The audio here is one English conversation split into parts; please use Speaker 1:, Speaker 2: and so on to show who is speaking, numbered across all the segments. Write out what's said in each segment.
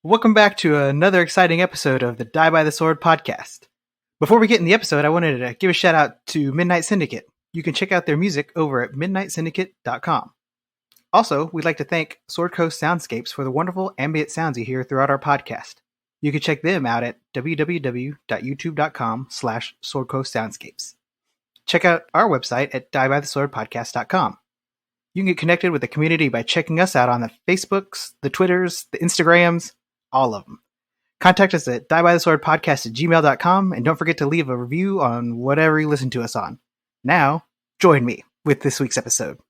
Speaker 1: Welcome back to another exciting episode of the Die by the Sword podcast. Before we get in the episode, I wanted to give a shout out to Midnight Syndicate. You can check out their music over at midnightsyndicate.com. Also, we'd like to thank Sword Coast Soundscapes for the wonderful ambient sounds you hear throughout our podcast. You can check them out at www.youtube.com/swordcoastsoundscapes. Check out our website at diebytheswordpodcast.com. You can get connected with the community by checking us out on the Facebooks, the Twitters, the Instagrams, all of them. Contact us at diebytheswordpodcast@gmail.com, and don't forget to leave a review on whatever you listen to us on. Now, join me with this week's episode.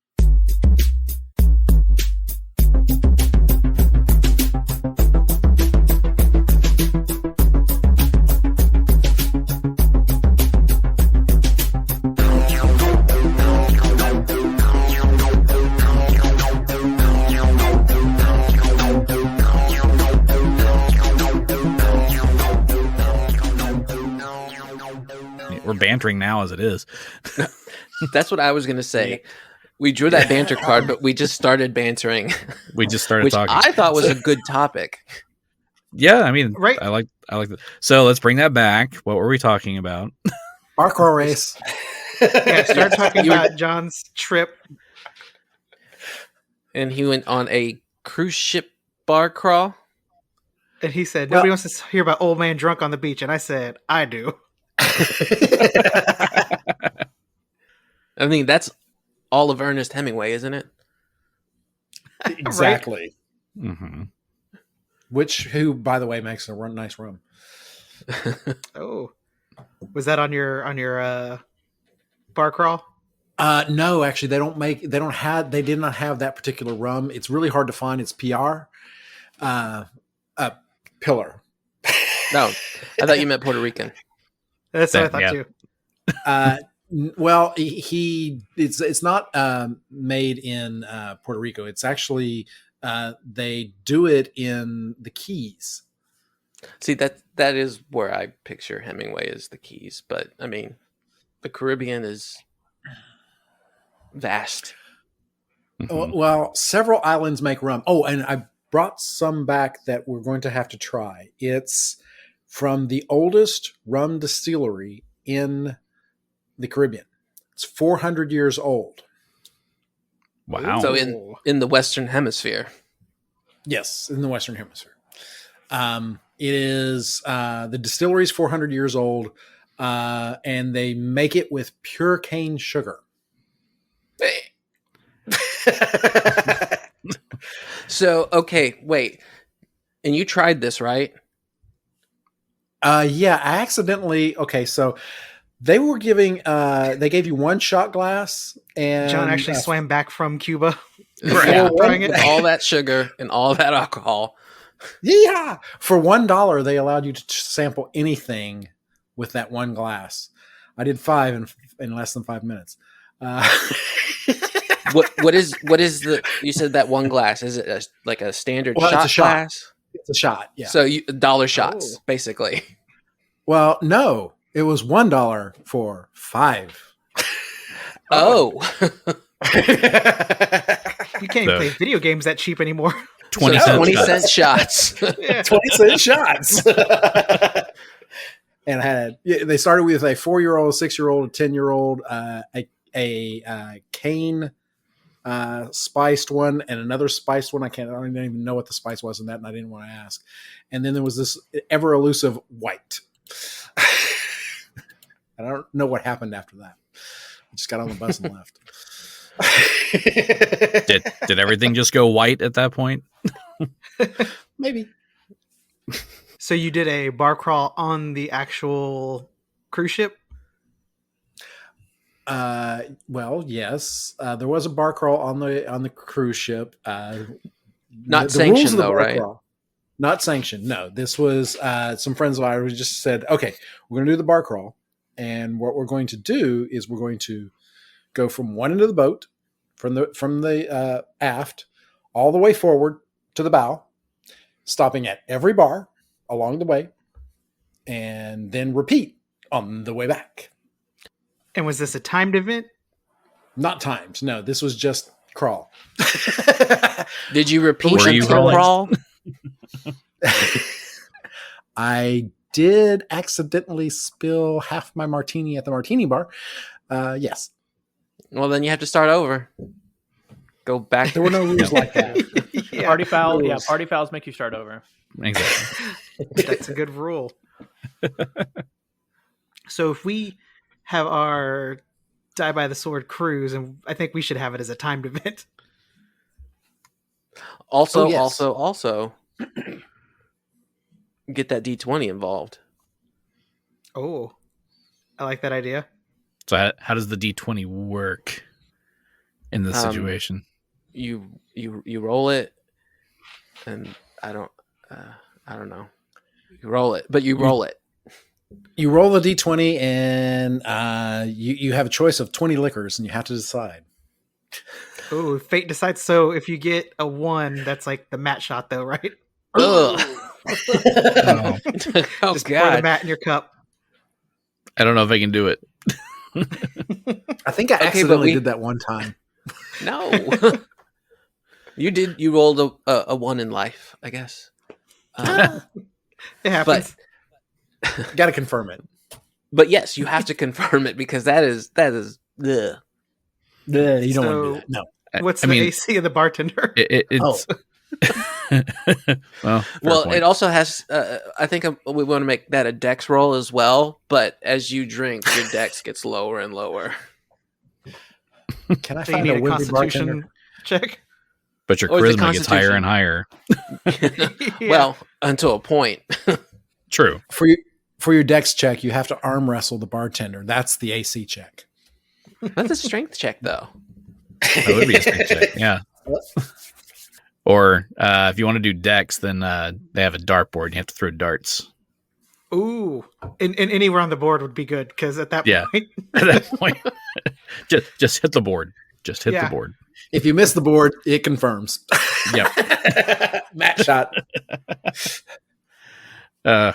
Speaker 2: We're bantering now as it is.
Speaker 3: That's what I was going to say. We drew that banter card, but we just started bantering.
Speaker 2: We just started
Speaker 3: which
Speaker 2: talking.
Speaker 3: I thought was a good topic.
Speaker 2: Yeah, I mean,
Speaker 1: Right.
Speaker 2: I like that. So let's bring that back. What were we talking about?
Speaker 4: Bar crawl race.
Speaker 1: Yeah, start talking about John's trip.
Speaker 3: And he went on a cruise ship bar crawl.
Speaker 1: And he said, nobody wants to hear about old man drunk on the beach. And I said, I do.
Speaker 3: I mean, that's all of Ernest Hemingway, isn't it?
Speaker 4: Exactly.
Speaker 1: Right?
Speaker 2: Mm-hmm.
Speaker 4: Who, by the way, makes a nice rum.
Speaker 1: Oh, was that on your bar crawl?
Speaker 4: No, actually, they did not have that particular rum. It's really hard to find. It's PR. Pillar.
Speaker 3: No, I thought you meant Puerto Rican.
Speaker 1: That's what I thought too.
Speaker 4: Well, it's not made in Puerto Rico. It's actually they do it in the Keys.
Speaker 3: See, that is where I picture Hemingway as the Keys. But, I mean, the Caribbean is vast.
Speaker 2: Mm-hmm.
Speaker 4: Well, several islands make rum. Oh, and I brought some back that we're going to have to try. It's from the oldest rum distillery in the Caribbean. It's 400 years old.
Speaker 2: Wow.
Speaker 3: So in the Western Hemisphere.
Speaker 4: Yes, in the Western Hemisphere. It is the distillery is 400 years old, and they make it with pure cane sugar.
Speaker 3: So, okay, wait. And you tried this, right?
Speaker 4: Yeah, I accidentally. Okay, so they were giving. They gave you one shot glass, and
Speaker 1: John actually swam back from Cuba.
Speaker 3: Yeah.
Speaker 1: Trying it.
Speaker 3: All that sugar and all that alcohol.
Speaker 4: Yeah, for $1, they allowed you to sample anything with that one glass. I did 5 in less than 5 minutes.
Speaker 3: What is the? You said that one glass. Is it like a standard
Speaker 4: Well,
Speaker 3: shot
Speaker 4: it's a shot.
Speaker 3: glass?
Speaker 4: It's a shot. Yeah.
Speaker 3: So dollar shots, basically.
Speaker 4: Well, no, it was $1 for 5.
Speaker 3: Oh,
Speaker 1: You can't even play video games that cheap anymore.
Speaker 2: 20
Speaker 3: so
Speaker 2: cent
Speaker 3: 20
Speaker 2: shots.
Speaker 3: cent shots.
Speaker 1: Yeah.
Speaker 4: 20-cent shots. And they started with a 4-year-old, 6-year-old, a 10-year-old, a cane spiced one, and another spiced one. I don't even know what the spice was in that, and I didn't want to ask. And then there was this ever elusive white. I don't know what happened after that. I just got on the bus and left.
Speaker 2: Did everything just go white at that point?
Speaker 4: Maybe.
Speaker 1: So you did a bar crawl on the actual cruise ship?
Speaker 4: Well, yes. There was a bar crawl on the cruise ship.
Speaker 3: Not sanctioned though, right?
Speaker 4: Not sanctioned. No, this was some friends of ours who just said, "Okay, we're going to do the bar crawl, and what we're going to do is we're going to go from one end of the boat, from the aft, all the way forward to the bow, stopping at every bar along the way, and then repeat on the way back."
Speaker 1: And was this a timed event?
Speaker 4: Not times. No, this was just crawl.
Speaker 3: Did you repeat
Speaker 2: Were you
Speaker 3: until
Speaker 2: rolling?
Speaker 3: crawl?
Speaker 4: I did accidentally spill half my martini at the martini bar. Yes.
Speaker 3: Well, then you have to start over. Go back.
Speaker 4: There were no rules like that.
Speaker 1: Yeah,
Speaker 5: Party foul. Yeah,
Speaker 4: rules.
Speaker 5: party fouls make you start over.
Speaker 2: Exactly.
Speaker 1: that's a good rule. So if we have our Die by the Sword cruise, and I think we should have it as a timed event.
Speaker 3: Also,
Speaker 4: Oh, yes.
Speaker 3: also, get that D20 involved.
Speaker 1: Oh, I like that idea.
Speaker 2: So how does the D20 work in this situation?
Speaker 3: You roll it, and I don't know. You roll it, but you roll it.
Speaker 4: You roll the d20, and you have a choice of 20 liquors, and you have to decide.
Speaker 1: Oh, fate decides. So if you get a 1, that's like the mat shot, though, right?
Speaker 3: Ugh.
Speaker 2: Oh,
Speaker 3: Oh
Speaker 1: Just pour the
Speaker 3: God!
Speaker 1: mat in your cup.
Speaker 2: I don't know if I can do it.
Speaker 4: I think I
Speaker 3: Okay,
Speaker 4: accidentally
Speaker 3: but
Speaker 4: did that one time.
Speaker 3: No, you did. You rolled a 1 in life, I guess.
Speaker 1: It happens.
Speaker 4: Got to confirm it.
Speaker 3: But yes, you have to confirm it because that is. Ugh.
Speaker 4: You don't want to
Speaker 1: So-
Speaker 4: do that. No.
Speaker 1: What's
Speaker 2: I
Speaker 1: the
Speaker 2: mean,
Speaker 1: AC of the bartender?
Speaker 2: It's well, fair
Speaker 3: Well,
Speaker 2: point.
Speaker 3: it also has. I think we want to make that a dex roll as well. But as you drink, your dex gets lower and lower.
Speaker 4: Can I
Speaker 1: So you
Speaker 4: find
Speaker 1: need
Speaker 4: a
Speaker 1: a
Speaker 4: wimpy
Speaker 1: Constitution
Speaker 4: bartender?
Speaker 1: check.
Speaker 2: But your
Speaker 3: Or is it
Speaker 2: charisma gets higher
Speaker 3: Constitution?
Speaker 2: and higher.
Speaker 1: Yeah.
Speaker 3: Well, until a point.
Speaker 2: True.
Speaker 4: For your dex check, you have to arm wrestle the bartender. That's the AC check.
Speaker 3: That's a strength check, though.
Speaker 2: That would be a strength check. Yeah. Or if you want to do dex, then they have a dartboard. You have to throw darts.
Speaker 1: Ooh, and anywhere on the board would be good because at that
Speaker 2: Yeah.
Speaker 1: point,
Speaker 2: At that point, just hit the board. Just hit
Speaker 1: Yeah.
Speaker 2: the board.
Speaker 4: If you miss the board, it confirms.
Speaker 2: Yep.
Speaker 4: Match shot.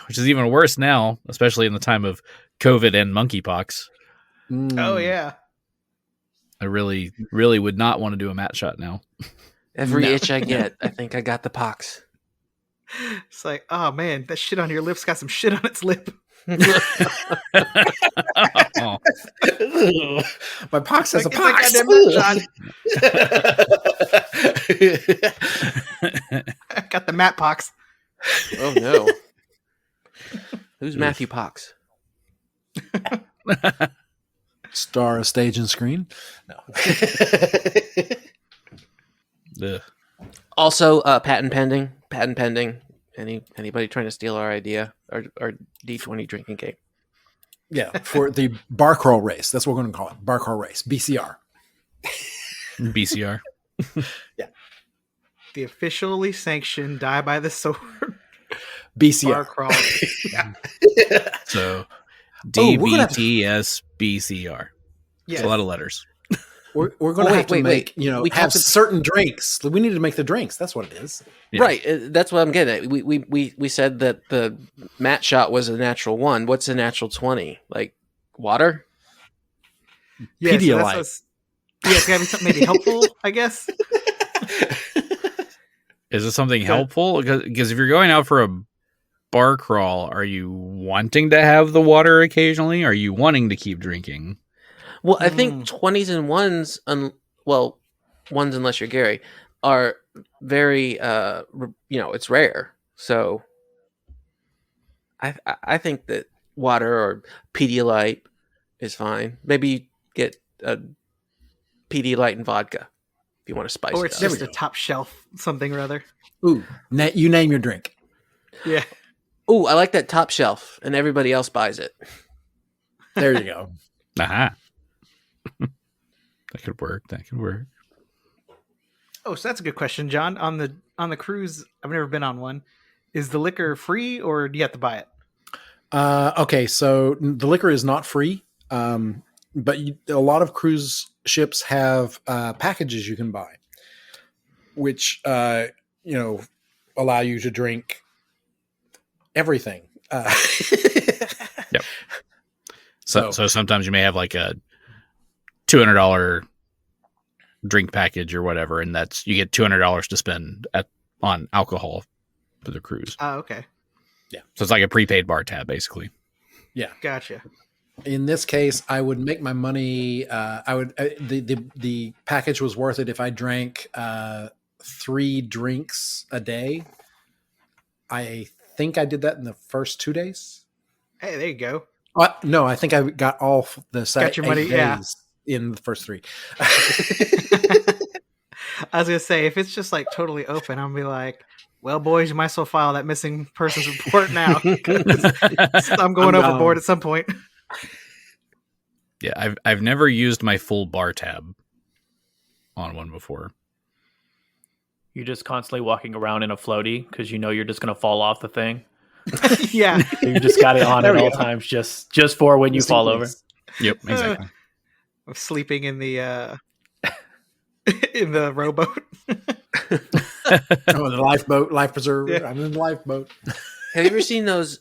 Speaker 2: Which is even worse now, especially in the time of COVID and monkeypox.
Speaker 1: oh yeah,
Speaker 2: I really, really would not want to do a mat shot now.
Speaker 3: Every
Speaker 4: No.
Speaker 3: itch I get, I think I got the pox.
Speaker 1: it's like, oh man, that shit on your lips got some shit on its lip.
Speaker 2: Oh,
Speaker 4: My pox has
Speaker 1: Like,
Speaker 4: a
Speaker 1: it's
Speaker 4: pox.
Speaker 1: like I got the mat pox.
Speaker 3: Oh no. Who's Matthew Pox?
Speaker 4: Star of stage and screen. No.
Speaker 2: ugh.
Speaker 3: Also, patent pending. Patent pending. Anybody trying to steal our idea? Our D20 drinking game.
Speaker 4: Yeah, for the bar crawl race. That's what we're going to call it. Bar crawl race. BCR.
Speaker 2: BCR.
Speaker 1: The officially sanctioned Die by the Sword
Speaker 4: BCR.
Speaker 1: bar crawl.
Speaker 2: So
Speaker 4: Oh, we're gonna have to-
Speaker 2: DVTSBCR. It's
Speaker 1: Yeah,
Speaker 2: a lot of letters.
Speaker 4: We're going to
Speaker 3: Oh,
Speaker 4: have to
Speaker 3: wait.
Speaker 4: make,
Speaker 3: We
Speaker 4: have
Speaker 3: talked ab-
Speaker 4: certain drinks. We need to make the drinks. That's what it is.
Speaker 2: Yeah.
Speaker 3: Right. That's what I'm getting at. We said that the mat shot was a natural 1. What's a natural 20? Like water?
Speaker 1: yeah. So
Speaker 4: Pedialyte.
Speaker 1: that's what's- yeah, it's gotta be something maybe helpful, I guess.
Speaker 2: Is it something helpful? Because if you're going out for a bar crawl, are you wanting to have the water occasionally? Are you wanting to keep drinking?
Speaker 3: Well, I think 20s and 1s, well, 1s unless you're Gary, are very, it's rare. So I think that water or Pedialyte is fine. Maybe get a Pedialyte and vodka if you want to spice
Speaker 1: Or
Speaker 3: it
Speaker 1: it's
Speaker 3: up.
Speaker 1: just a top shelf something or other.
Speaker 4: Ooh, you name your drink.
Speaker 1: Yeah.
Speaker 3: Ooh, I like that top shelf, and everybody else buys it.
Speaker 4: There you go.
Speaker 2: Aha. That could work.
Speaker 1: Oh, so that's a good question, John. On the cruise, I've never been on one. Is the liquor free or do you have to buy it?
Speaker 4: Okay, so the liquor is not free, but a lot of cruise ships have packages you can buy, which allow you to drink everything.
Speaker 2: Yep. So sometimes you may have like a $200 drink package or whatever, and that's you get $200 to spend on alcohol for the cruise.
Speaker 1: Oh, okay.
Speaker 2: So it's like a prepaid bar tab, basically.
Speaker 4: Yeah.
Speaker 1: Gotcha.
Speaker 4: In this case, I would make my money. The package was worth it if I drank 3 drinks a day. I think I did that in the first 2 days.
Speaker 1: Hey, there you go.
Speaker 4: No, I think I got all the
Speaker 1: Got your money,
Speaker 4: days in the first 3.
Speaker 1: I was gonna say, if it's just like totally open, I'll be like, well, boys, you might as well file that missing persons report now. 'Cause I'm going overboard at some point.
Speaker 2: Yeah, I've never used my full bar tab on one before.
Speaker 5: You're just constantly walking around in a floaty because you know you're just going to fall off the thing.
Speaker 1: Yeah.
Speaker 5: So you just got it on at all times, just for when you fall over.
Speaker 2: Yep, exactly.
Speaker 1: I'm sleeping in the in the rowboat.
Speaker 4: The lifeboat, life preserver.
Speaker 1: Yeah.
Speaker 4: I'm in the lifeboat.
Speaker 3: Have you ever seen those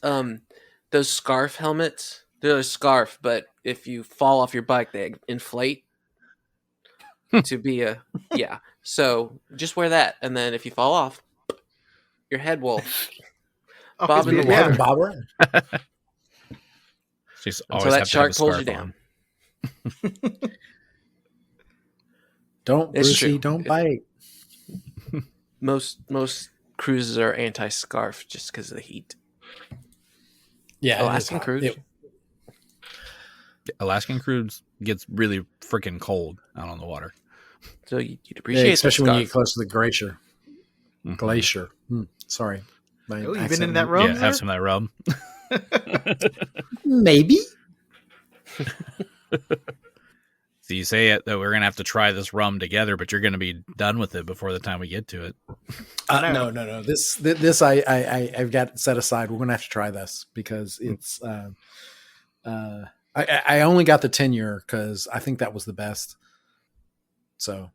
Speaker 3: scarf helmets? They're a scarf, but if you fall off your bike, they inflate to be a yeah. So just wear that, and then if you fall off, your head will bob in the
Speaker 1: Yeah.
Speaker 3: water.
Speaker 4: Bobber.
Speaker 2: Just
Speaker 3: Until
Speaker 2: always
Speaker 3: that
Speaker 2: have to
Speaker 3: shark
Speaker 2: have a
Speaker 3: pulls you
Speaker 2: scarf
Speaker 3: down.
Speaker 2: on.
Speaker 4: Don't,
Speaker 3: It's
Speaker 4: Brucey,
Speaker 3: true.
Speaker 4: don't bite.
Speaker 3: Most cruises are anti-scarf just because of the heat.
Speaker 4: Yeah,
Speaker 3: Alaskan cruise.
Speaker 2: Alaskan cruise gets really freaking cold out on the water.
Speaker 3: So you'd appreciate
Speaker 4: especially
Speaker 3: that
Speaker 4: when you get
Speaker 3: scarf.
Speaker 4: close to the glacier.
Speaker 2: Mhm.
Speaker 4: Glacier. Sorry. My
Speaker 1: Oh, you've been
Speaker 4: accent
Speaker 1: in that
Speaker 4: went-
Speaker 1: rum?
Speaker 2: Yeah, have some of that rum.
Speaker 4: Maybe.
Speaker 2: So you say it that we're gonna have to try this rum together, but you're gonna be done with it before the time we get to it.
Speaker 4: No. This I've got set aside. We're gonna have to try this because it's. I only got the 10-year because I think that was the best. So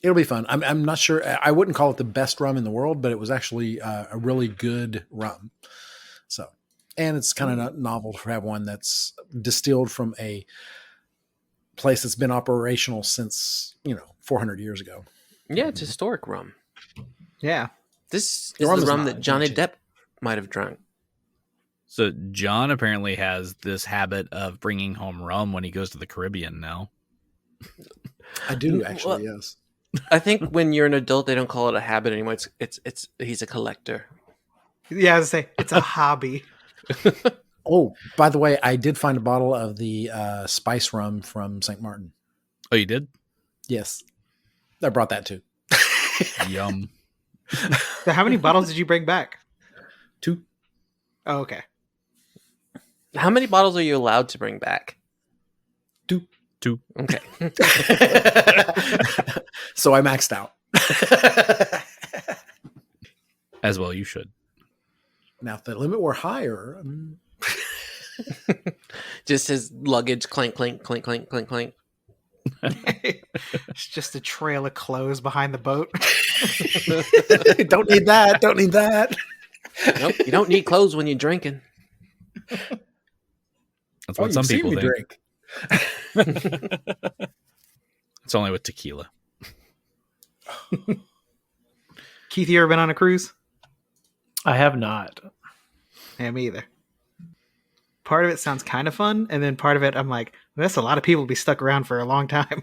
Speaker 4: it'll be fun. I'm not sure. I wouldn't call it the best rum in the world, but it was actually a really good rum. So, and it's kind of novel to have one that's distilled from a place that's been operational since 400 years ago.
Speaker 3: Yeah, it's historic rum.
Speaker 1: Yeah.
Speaker 3: This
Speaker 4: The
Speaker 3: is
Speaker 4: rum
Speaker 3: the
Speaker 4: is
Speaker 3: rum
Speaker 4: not
Speaker 3: that Johnny
Speaker 4: ancient.
Speaker 3: Depp might have drunk.
Speaker 2: So John apparently has this habit of bringing home rum when he goes to the Caribbean now.
Speaker 4: I do actually, yes.
Speaker 3: I think when you're an adult, they don't call it a habit anymore. It's he's a collector.
Speaker 1: Yeah, I was gonna say, it's a hobby.
Speaker 4: Oh, by the way, I did find a bottle of the spice rum from St. Martin.
Speaker 2: Oh, you did?
Speaker 4: Yes. I brought that too.
Speaker 2: Yum.
Speaker 1: So how many bottles did you bring back?
Speaker 4: 2.
Speaker 1: Oh, okay.
Speaker 3: How many bottles are you allowed to bring back?
Speaker 4: 2.
Speaker 3: Okay.
Speaker 4: So I maxed out.
Speaker 2: As well, you should.
Speaker 4: Now, if the limit were higher,
Speaker 3: Just his luggage clink, clink, clink, clink, clink, clink.
Speaker 1: It's just a trail of clothes behind the boat.
Speaker 4: don't need that. Don't need that.
Speaker 3: Nope, you don't need clothes when you're drinking.
Speaker 2: That's what some
Speaker 4: you've seen
Speaker 2: people
Speaker 4: me
Speaker 2: think.
Speaker 4: drink.
Speaker 2: It's only with tequila.
Speaker 1: Keith, you ever been on a cruise?
Speaker 5: I have not.
Speaker 1: Yeah, me either. Part of it sounds kind of fun, and then part of it, I'm like, that's a lot of people to be stuck around for a long time.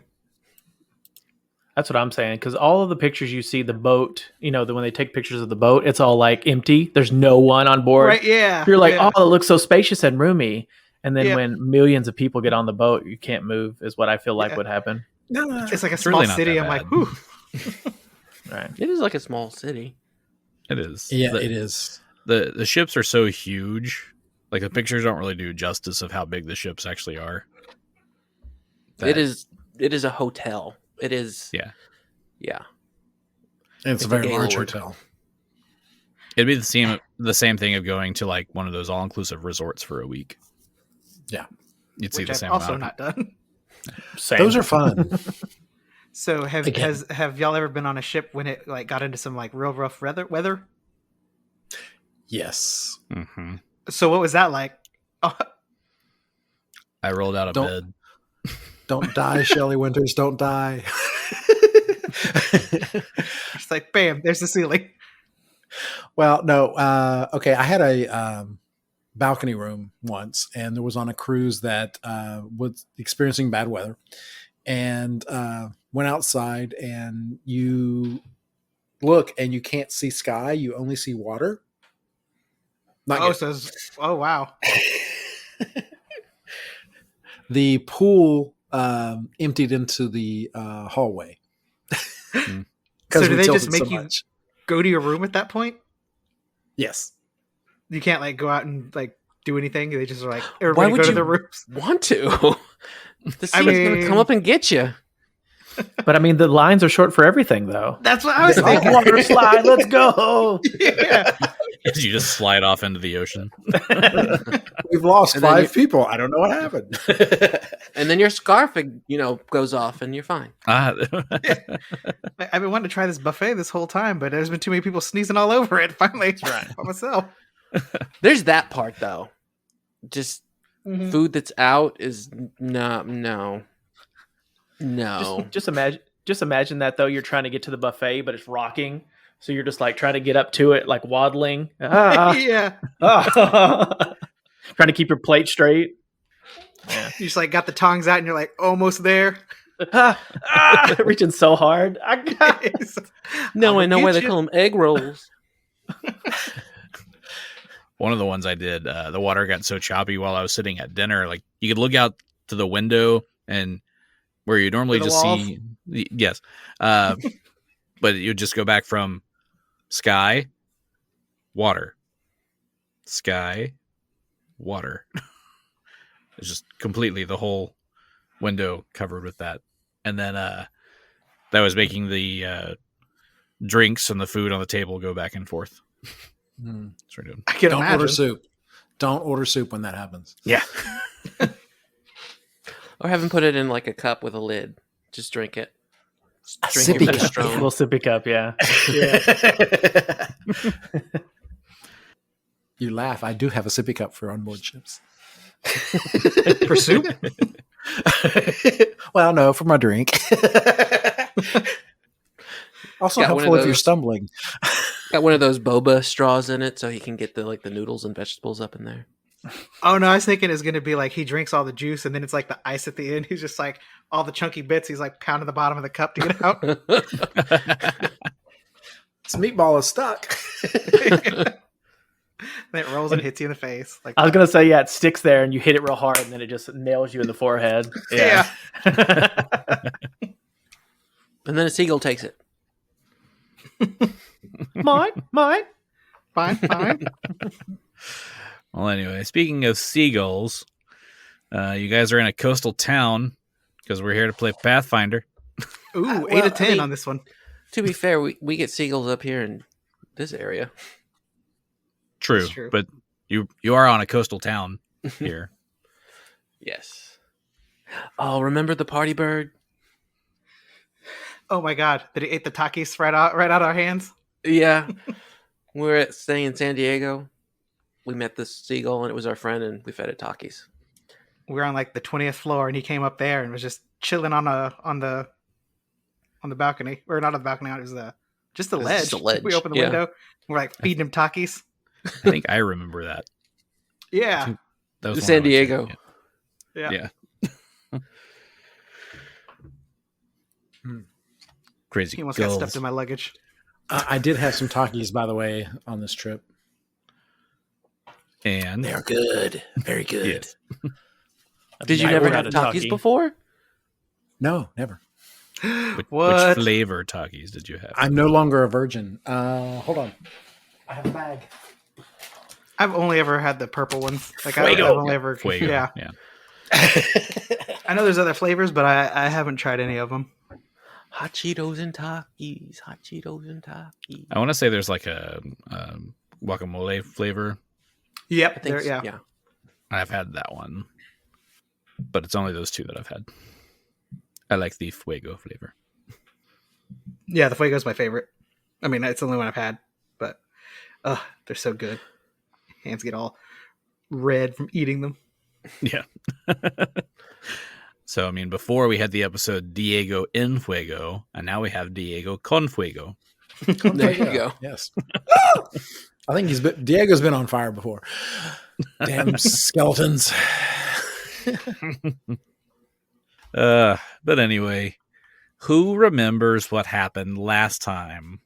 Speaker 5: That's what I'm saying. Because all of the pictures you see, the boat, when they take pictures of the boat, it's all like empty. There's no one on board.
Speaker 1: Right? Yeah.
Speaker 5: You're like,
Speaker 1: yeah.
Speaker 5: oh, it looks so spacious and roomy. And then
Speaker 1: Yeah.
Speaker 5: when millions of people get on the boat, you can't move, is what I feel like
Speaker 1: Yeah.
Speaker 5: would happen.
Speaker 4: No.
Speaker 1: It's like a
Speaker 2: It's
Speaker 1: small
Speaker 2: really not
Speaker 1: city.
Speaker 2: that
Speaker 1: I'm like,
Speaker 2: bad.
Speaker 1: whew.
Speaker 5: Right.
Speaker 3: It is like a small city.
Speaker 2: It is.
Speaker 4: Yeah,
Speaker 2: The-
Speaker 4: it is.
Speaker 2: The ships are so huge. Like the pictures don't really do justice of how big the ships actually are.
Speaker 3: It is a hotel. It is.
Speaker 2: Yeah.
Speaker 3: Yeah.
Speaker 4: And it's a
Speaker 3: It's a
Speaker 4: very large
Speaker 3: Gaylord.
Speaker 4: hotel.
Speaker 2: It'd be the same thing of going to like one of those all inclusive resorts for a week.
Speaker 4: Yeah.
Speaker 2: You'd see
Speaker 1: Which
Speaker 2: the
Speaker 1: I've
Speaker 2: same
Speaker 1: also
Speaker 2: amount.
Speaker 1: not done.
Speaker 5: Same.
Speaker 4: Those are fun.
Speaker 1: So have
Speaker 4: Again.
Speaker 1: have y'all ever been on a ship when it like got into some like real rough weather?
Speaker 4: Yes.
Speaker 2: Mm-hmm.
Speaker 1: So what was that like? Oh,
Speaker 2: I rolled out of
Speaker 4: Don't-
Speaker 2: bed.
Speaker 4: Don't die, Shelley Winters. Don't die.
Speaker 1: it's like bam, there's the ceiling.
Speaker 4: Well, no. Okay, I had a balcony room once, and there was on a cruise that was experiencing bad weather, and went outside, and you look, and you can't see sky; you only see water. Not
Speaker 1: Oh,
Speaker 4: good.
Speaker 1: oh wow.
Speaker 4: The pool emptied into the hallway.
Speaker 1: So do
Speaker 4: we
Speaker 1: they
Speaker 4: tilted
Speaker 1: just make
Speaker 4: so
Speaker 1: you
Speaker 4: much.
Speaker 1: go to your room at that point?
Speaker 4: Yes.
Speaker 1: You can't like go out and like do anything. They just are like
Speaker 3: Why
Speaker 1: everybody
Speaker 3: would
Speaker 1: go to
Speaker 3: you
Speaker 1: their rooms.
Speaker 3: want to? The sea's
Speaker 1: mean-
Speaker 3: gonna come up and get you.
Speaker 5: But I mean, the lines are short for everything, though.
Speaker 1: That's what I was
Speaker 4: They are.
Speaker 1: thinking.
Speaker 5: Water slide, let's go.
Speaker 1: Yeah.
Speaker 2: You just slide off into the ocean.
Speaker 4: We've lost
Speaker 3: And then
Speaker 4: 5 people. I don't know what happened.
Speaker 3: And then your scarf, goes off, and you're fine.
Speaker 1: I've been wanting to try this buffet this whole time, but there's been too many people sneezing all over it. Finally,
Speaker 5: right.
Speaker 1: by myself.
Speaker 3: There's that part though. Just
Speaker 1: Mhm.
Speaker 3: food that's out is no.
Speaker 5: Just imagine that though. You're trying to get to the buffet, but it's rocking, so you're just like trying to get up to it, like waddling.
Speaker 1: Yeah,
Speaker 5: Trying to keep your plate straight. Yeah.
Speaker 1: you just like got the tongs out, and you're like almost there.
Speaker 5: Reaching so hard.
Speaker 3: No, I know why
Speaker 1: get
Speaker 3: they
Speaker 1: you.
Speaker 3: call them egg rolls.
Speaker 2: One of the ones I did, the water got so choppy while I was sitting at dinner. Like you could look out to the window and where you normally
Speaker 1: To the
Speaker 2: just
Speaker 1: walls?
Speaker 2: see, yes, but you would just go back from sky, water, sky, water. It's just completely the whole window covered with that, and then that was making the drinks and the food on the table go back and forth. That's what we're doing.
Speaker 1: I can
Speaker 4: Don't
Speaker 1: imagine.
Speaker 4: order soup. Don't order soup when that happens.
Speaker 2: Yeah.
Speaker 3: Or have them put it in like a cup with a lid. Just drink it.
Speaker 4: A
Speaker 3: Drink it
Speaker 4: sippy
Speaker 3: really
Speaker 4: cup.
Speaker 3: strong.
Speaker 5: Little sippy cup, yeah.
Speaker 4: You laugh. I do have a sippy cup for onboard ships.
Speaker 1: For soup.
Speaker 4: Well, no, for my drink. Also
Speaker 3: Got one of
Speaker 4: helpful if you're
Speaker 3: those.
Speaker 4: stumbling.
Speaker 3: Got one of those boba straws in it, so he can get the noodles and vegetables up in there.
Speaker 1: Oh no, I was thinking it's gonna be like he drinks all the juice, and then it's like the ice at the end. He's just like all the chunky bits. He's like pounding the bottom of the cup to get out.
Speaker 4: This meatball is stuck.
Speaker 1: Then it rolls and hits you in the face. Like
Speaker 5: I was gonna say, yeah, it sticks there and you hit it real hard and then it just nails you in the forehead.
Speaker 1: yeah.
Speaker 3: And then a seagull takes it.
Speaker 5: Mine.
Speaker 1: Fine.
Speaker 2: Well, anyway, speaking of seagulls, you guys are in a coastal town because we're here to play Pathfinder.
Speaker 1: Ooh, 8
Speaker 3: well,
Speaker 1: of 10
Speaker 3: I mean-
Speaker 1: on this one.
Speaker 3: To be fair, we get seagulls up here in this area.
Speaker 2: True,
Speaker 1: That's true.
Speaker 2: but you are on a coastal town here.
Speaker 3: Yes. Oh, remember the party bird?
Speaker 1: Oh my god, that he ate the Takis right out our hands.
Speaker 3: Yeah. We're staying in San Diego. We met this seagull, and it was our friend, and we fed it Takis.
Speaker 1: We were on like the 20th floor, and he came up there and was just chilling on the balcony, or not on the balcony. It was just the
Speaker 3: It was
Speaker 1: ledge.
Speaker 3: just a ledge,
Speaker 1: We opened the
Speaker 3: yeah.
Speaker 1: window. We're like feeding him Takis.
Speaker 2: I think I remember that.
Speaker 1: Yeah,
Speaker 2: That was the
Speaker 3: San
Speaker 2: one I went to.
Speaker 3: Diego.
Speaker 1: yeah.
Speaker 2: Yeah. Crazy
Speaker 1: He almost got
Speaker 2: gulls.
Speaker 1: stuffed in my luggage.
Speaker 4: I did have some Takis, by the way, on this trip.
Speaker 2: And
Speaker 4: They're good. Very good.
Speaker 2: Yes.
Speaker 3: Did you
Speaker 5: I
Speaker 3: never
Speaker 5: ordered
Speaker 3: have
Speaker 5: a
Speaker 3: Takis
Speaker 5: Taki.
Speaker 3: before?
Speaker 4: No, never.
Speaker 2: Which
Speaker 1: What?
Speaker 2: flavor Takis did you have?
Speaker 4: I'm no longer a virgin. Hold on. I have a bag.
Speaker 1: I've only ever had the purple ones. Like
Speaker 5: Fuego.
Speaker 1: I've only ever.
Speaker 2: Fuego.
Speaker 1: Yeah,
Speaker 2: Yeah.
Speaker 1: I know there's other flavors, but I haven't tried any of them.
Speaker 3: Hot Cheetos and Takis. Hot Cheetos and Takis.
Speaker 2: I want to say there's like a guacamole flavor.
Speaker 1: Yep.
Speaker 3: I think
Speaker 1: there-
Speaker 3: so,
Speaker 1: yeah.
Speaker 3: yeah.
Speaker 2: I've had that one, but it's only those two that I've had. I like the fuego flavor.
Speaker 1: Yeah, the Fuego's my favorite. I mean, it's the only one I've had, but they're so good. Hands get all red from eating them.
Speaker 2: Yeah. So, I mean, before we had the episode Diego en Fuego, and now we have Diego con Fuego.
Speaker 3: There you go.
Speaker 4: Yes. I think Diego's been on fire before. Damn skeletons.
Speaker 2: But anyway, who remembers what happened last time?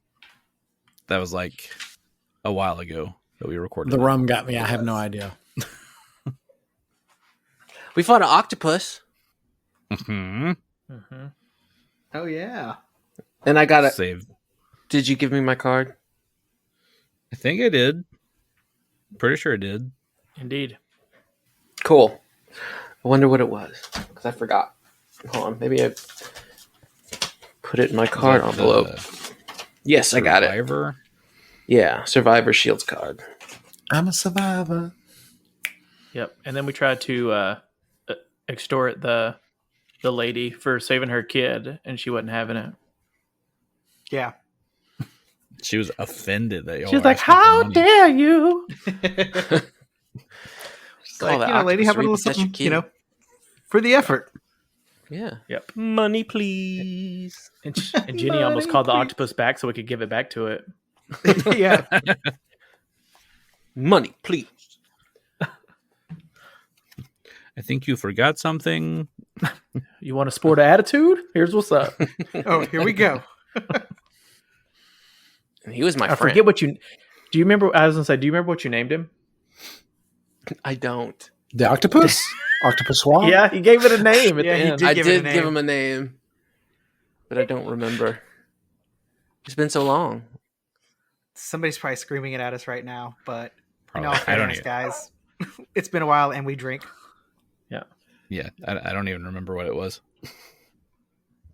Speaker 2: That was like a while ago that we recorded.
Speaker 4: The rum got me. I have no idea.
Speaker 3: We fought an octopus,
Speaker 2: Mm-hmm.
Speaker 5: Mm-hmm.
Speaker 1: Oh yeah.
Speaker 3: and I got it.
Speaker 2: Save.
Speaker 3: Did you give me my card?
Speaker 2: I think I did. Pretty sure I did.
Speaker 5: Indeed.
Speaker 3: Cool. I wonder what it was because I forgot. Hold on, maybe I put it in my card
Speaker 2: Is that
Speaker 3: envelope.
Speaker 2: the
Speaker 3: Yes, I got it.
Speaker 2: Survivor?
Speaker 3: Yeah, Survivor Shields card.
Speaker 4: I'm a survivor.
Speaker 5: Yep. And then we tried to extort the lady for saving her kid, and she wasn't having it.
Speaker 1: Yeah.
Speaker 2: She was offended that y'all
Speaker 5: She was
Speaker 2: were
Speaker 5: like,
Speaker 2: asking for
Speaker 5: "How
Speaker 2: money."
Speaker 5: dare you!"
Speaker 1: Just
Speaker 3: Call
Speaker 1: like,
Speaker 3: the
Speaker 1: lady,
Speaker 3: octopus
Speaker 1: have a little
Speaker 3: repossess your
Speaker 1: something,
Speaker 3: kid.
Speaker 1: for the effort.
Speaker 3: Yeah.
Speaker 5: Yep.
Speaker 3: Money, please.
Speaker 5: And Genny almost called the octopus back so we could give it back to it.
Speaker 1: Yeah.
Speaker 3: Money, please.
Speaker 2: I think you forgot something.
Speaker 5: You want to sport an attitude? Here's what's up.
Speaker 1: Oh, here we go.
Speaker 3: And he was my
Speaker 5: I
Speaker 3: friend.
Speaker 5: forget what you. Do you remember? I was gonna say, do you remember what you named him?
Speaker 3: I don't.
Speaker 4: The octopus? Octopus swab?
Speaker 5: Yeah, he gave it a name at
Speaker 1: Yeah,
Speaker 5: the
Speaker 1: he
Speaker 5: end.
Speaker 1: did.
Speaker 3: I
Speaker 1: give it a
Speaker 3: did
Speaker 1: name.
Speaker 3: give him a name, but I don't remember. It's been so long.
Speaker 1: Somebody's probably screaming it at us right now, but in
Speaker 2: Probably.
Speaker 1: all
Speaker 2: I don't
Speaker 1: fairness,
Speaker 2: even.
Speaker 1: guys, it's been a while and we drink.
Speaker 2: Yeah, I don't even remember what it was.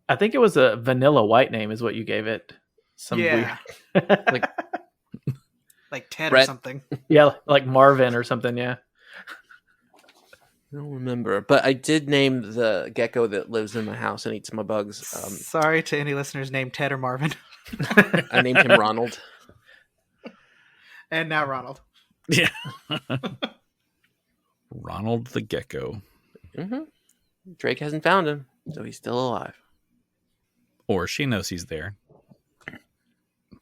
Speaker 5: I think it was a vanilla white name, is what you gave it. Some
Speaker 1: Yeah.
Speaker 5: weird,
Speaker 1: Like Ted or
Speaker 3: Brett.
Speaker 1: something.
Speaker 5: yeah, like Marvin or something. Yeah.
Speaker 3: I don't remember, but I did name the gecko that lives in my house and eats my bugs.
Speaker 1: Sorry to any listeners named Ted or Marvin.
Speaker 3: I named him Ronald.
Speaker 1: And now Ronald.
Speaker 2: Yeah. Ronald the Gecko.
Speaker 3: Mm-hmm. Drake hasn't found him, so he's still alive.
Speaker 2: Or she knows he's there.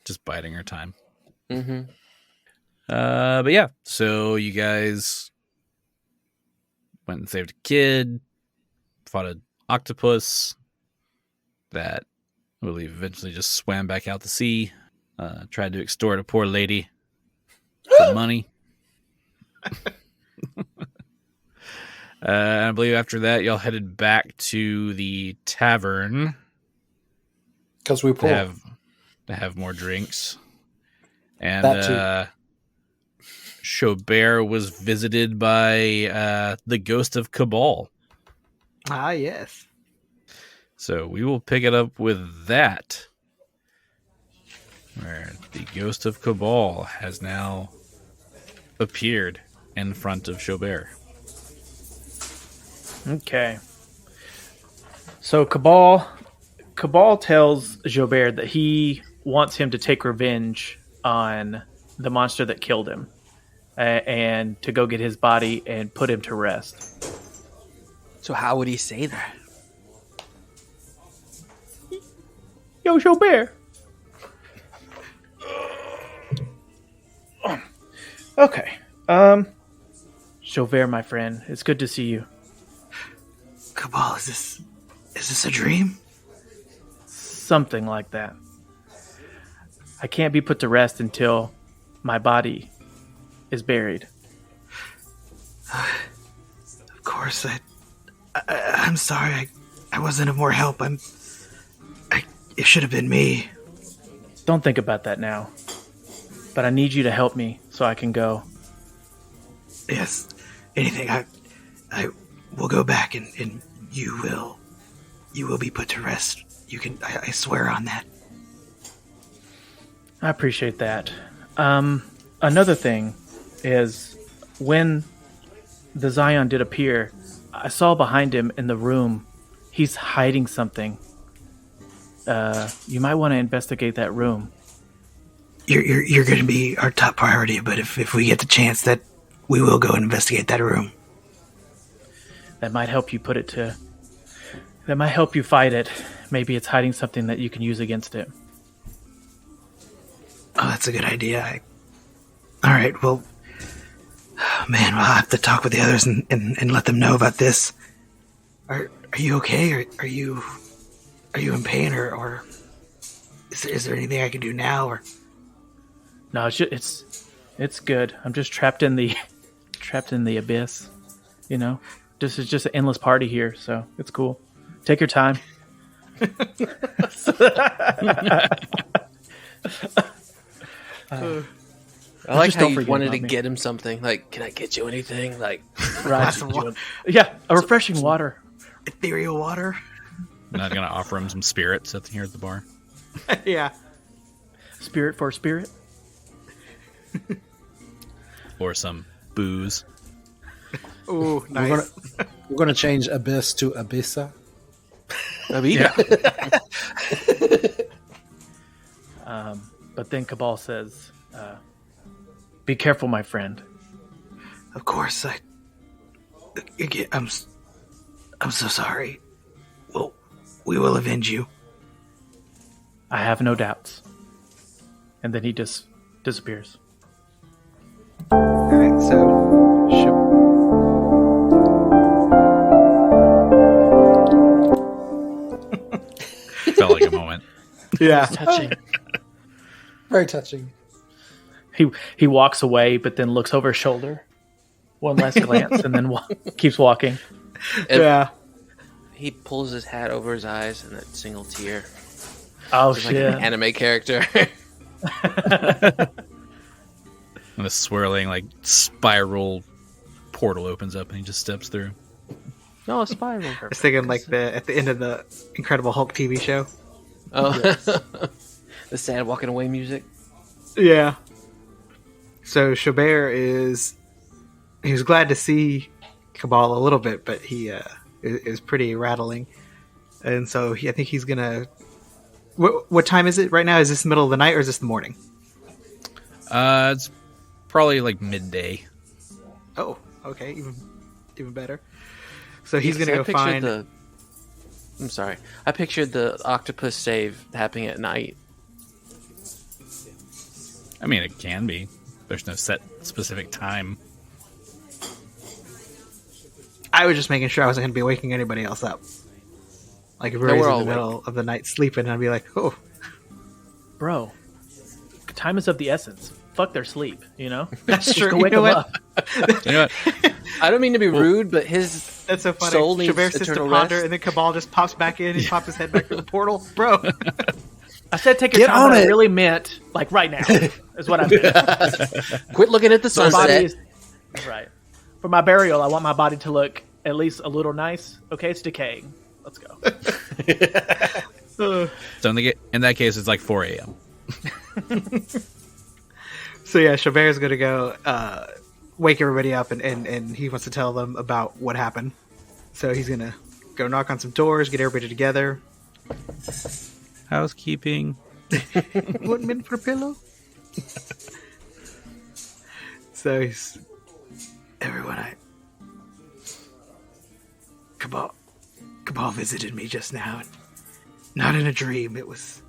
Speaker 2: Just biding her time.
Speaker 3: Mm-hmm.
Speaker 2: But yeah, so you guys went and saved a kid, fought an octopus that I believe eventually just swam back out to sea, tried to extort a poor lady for money. I believe after that, y'all headed back to the tavern
Speaker 4: Because we
Speaker 2: to
Speaker 4: pull.
Speaker 2: have more drinks. And
Speaker 4: That
Speaker 2: Xo'bere was visited by the ghost of Kabal.
Speaker 1: Ah, yes.
Speaker 2: So we will pick it up with that, where the ghost of Kabal has now appeared in front of Xo'bere.
Speaker 5: Okay. So Kabal tells Xo'bere that he wants him to take revenge on the monster that killed him, and to go get his body and put him to rest.
Speaker 3: So how would he say that?
Speaker 5: Yo, Xo'bere. Okay. Xo'bere, my friend, it's good to see you.
Speaker 1: Kabal, is this a dream?
Speaker 5: Something like that. I can't be put to rest until my body is buried.
Speaker 1: Of course, I'm sorry. I wasn't of more help. It should have been me.
Speaker 5: Don't think about that now. But I need you to help me so I can go.
Speaker 1: Yes. Anything. I will go back and you will be put to rest. You can. I swear on that.
Speaker 5: I appreciate that. Another thing is when the Scion did appear, I saw behind him in the room, he's hiding something. You might want to investigate that room.
Speaker 1: You're going to be our top priority, but if we get the chance, that we will go and investigate that room.
Speaker 5: That might help you that might help you fight it. Maybe it's hiding something that you can use against it.
Speaker 1: Oh, that's a good idea. All right, well, man, I'll have to talk with the others and let them know about this. Are you okay? Are you in pain, or is there anything I can do now? Or
Speaker 5: No, it's good. I'm just trapped in the abyss. You know, this is just an endless party here, so it's cool. Take your time.
Speaker 3: I like
Speaker 5: Just
Speaker 3: how
Speaker 5: don't
Speaker 3: you
Speaker 5: forget
Speaker 3: wanted
Speaker 5: about
Speaker 3: to
Speaker 5: me.
Speaker 3: get him something. Like, can I get you anything? Like,
Speaker 5: Right. Yeah, a refreshing water.
Speaker 1: ethereal water?
Speaker 2: I'm not gonna offer him some spirits here at the bar.
Speaker 1: Yeah.
Speaker 5: Spirit for spirit.
Speaker 2: Or some booze.
Speaker 1: Ooh, nice.
Speaker 4: We're gonna change abyss to abyssa.
Speaker 2: Yeah.
Speaker 5: But then Kabal says, "Be careful, my friend."
Speaker 1: Of course, I'm so sorry. Well, we will avenge you.
Speaker 5: I have no doubts. And then he just disappears.
Speaker 1: All right, so
Speaker 2: Felt like a moment.
Speaker 1: yeah.
Speaker 5: Touching.
Speaker 4: Very touching.
Speaker 5: He walks away, but then looks over his shoulder. One last glance, and then keeps walking.
Speaker 1: Yeah.
Speaker 3: he pulls his hat over his eyes and that single tear.
Speaker 5: Oh,
Speaker 3: Just like
Speaker 5: shit.
Speaker 3: an anime character.
Speaker 2: And a swirling, like, spiral portal opens up and he just steps through.
Speaker 3: No, a spiral.
Speaker 1: I was thinking like at the end of the Incredible Hulk TV show.
Speaker 3: Oh, the sad walking away music.
Speaker 1: Yeah. So Xo'bere he was glad to see Kabal a little bit, but he is pretty rattling. And so I think he's gonna. What time is it right now? Is this the middle of the night or is this the morning?
Speaker 2: It's probably like midday.
Speaker 1: Oh, okay, even better. So he's
Speaker 3: Yeah,
Speaker 1: gonna
Speaker 3: 'cause
Speaker 1: go
Speaker 3: I pictured
Speaker 1: find.
Speaker 3: I'm sorry. I pictured the octopus save happening at night.
Speaker 2: I mean, it can be. There's no set specific time.
Speaker 1: I was just making sure I wasn't gonna be waking anybody else up. Like if we
Speaker 3: No,
Speaker 1: were
Speaker 3: we're
Speaker 1: in
Speaker 3: all
Speaker 1: the middle of the night sleeping, I'd be like, oh,
Speaker 5: Bro, time is of the essence. Fuck their sleep, you know?
Speaker 1: that's
Speaker 5: Just
Speaker 1: true.
Speaker 5: go
Speaker 1: You
Speaker 5: wake
Speaker 1: know
Speaker 5: them
Speaker 1: what?
Speaker 5: up.
Speaker 2: You know what?
Speaker 3: I don't mean to be rude, but his
Speaker 1: That's so funny.
Speaker 3: soul needs
Speaker 1: Xo'bere sits to
Speaker 3: eternal
Speaker 1: ponder,
Speaker 3: rest.
Speaker 1: and then Kabal just pops back in. He pops his head back through the portal, bro.
Speaker 5: I said take your
Speaker 4: Get
Speaker 5: time,
Speaker 4: on
Speaker 5: but I
Speaker 4: it.
Speaker 5: really meant, like, right now, is what I meant.
Speaker 3: Quit looking at the
Speaker 5: My body
Speaker 3: sunset.
Speaker 5: is, right. For my burial, I want my body to look at least a little nice. Okay, it's decaying. Let's go.
Speaker 2: So in that case, it's like 4 a.m.
Speaker 1: So yeah, Xo'bere's gonna go wake everybody up, and he wants to tell them about what happened. So he's gonna go knock on some doors, get everybody together.
Speaker 2: Housekeeping.
Speaker 1: 1 minute for a pillow. So he's everyone. Kabal visited me just now, and not in a dream. It was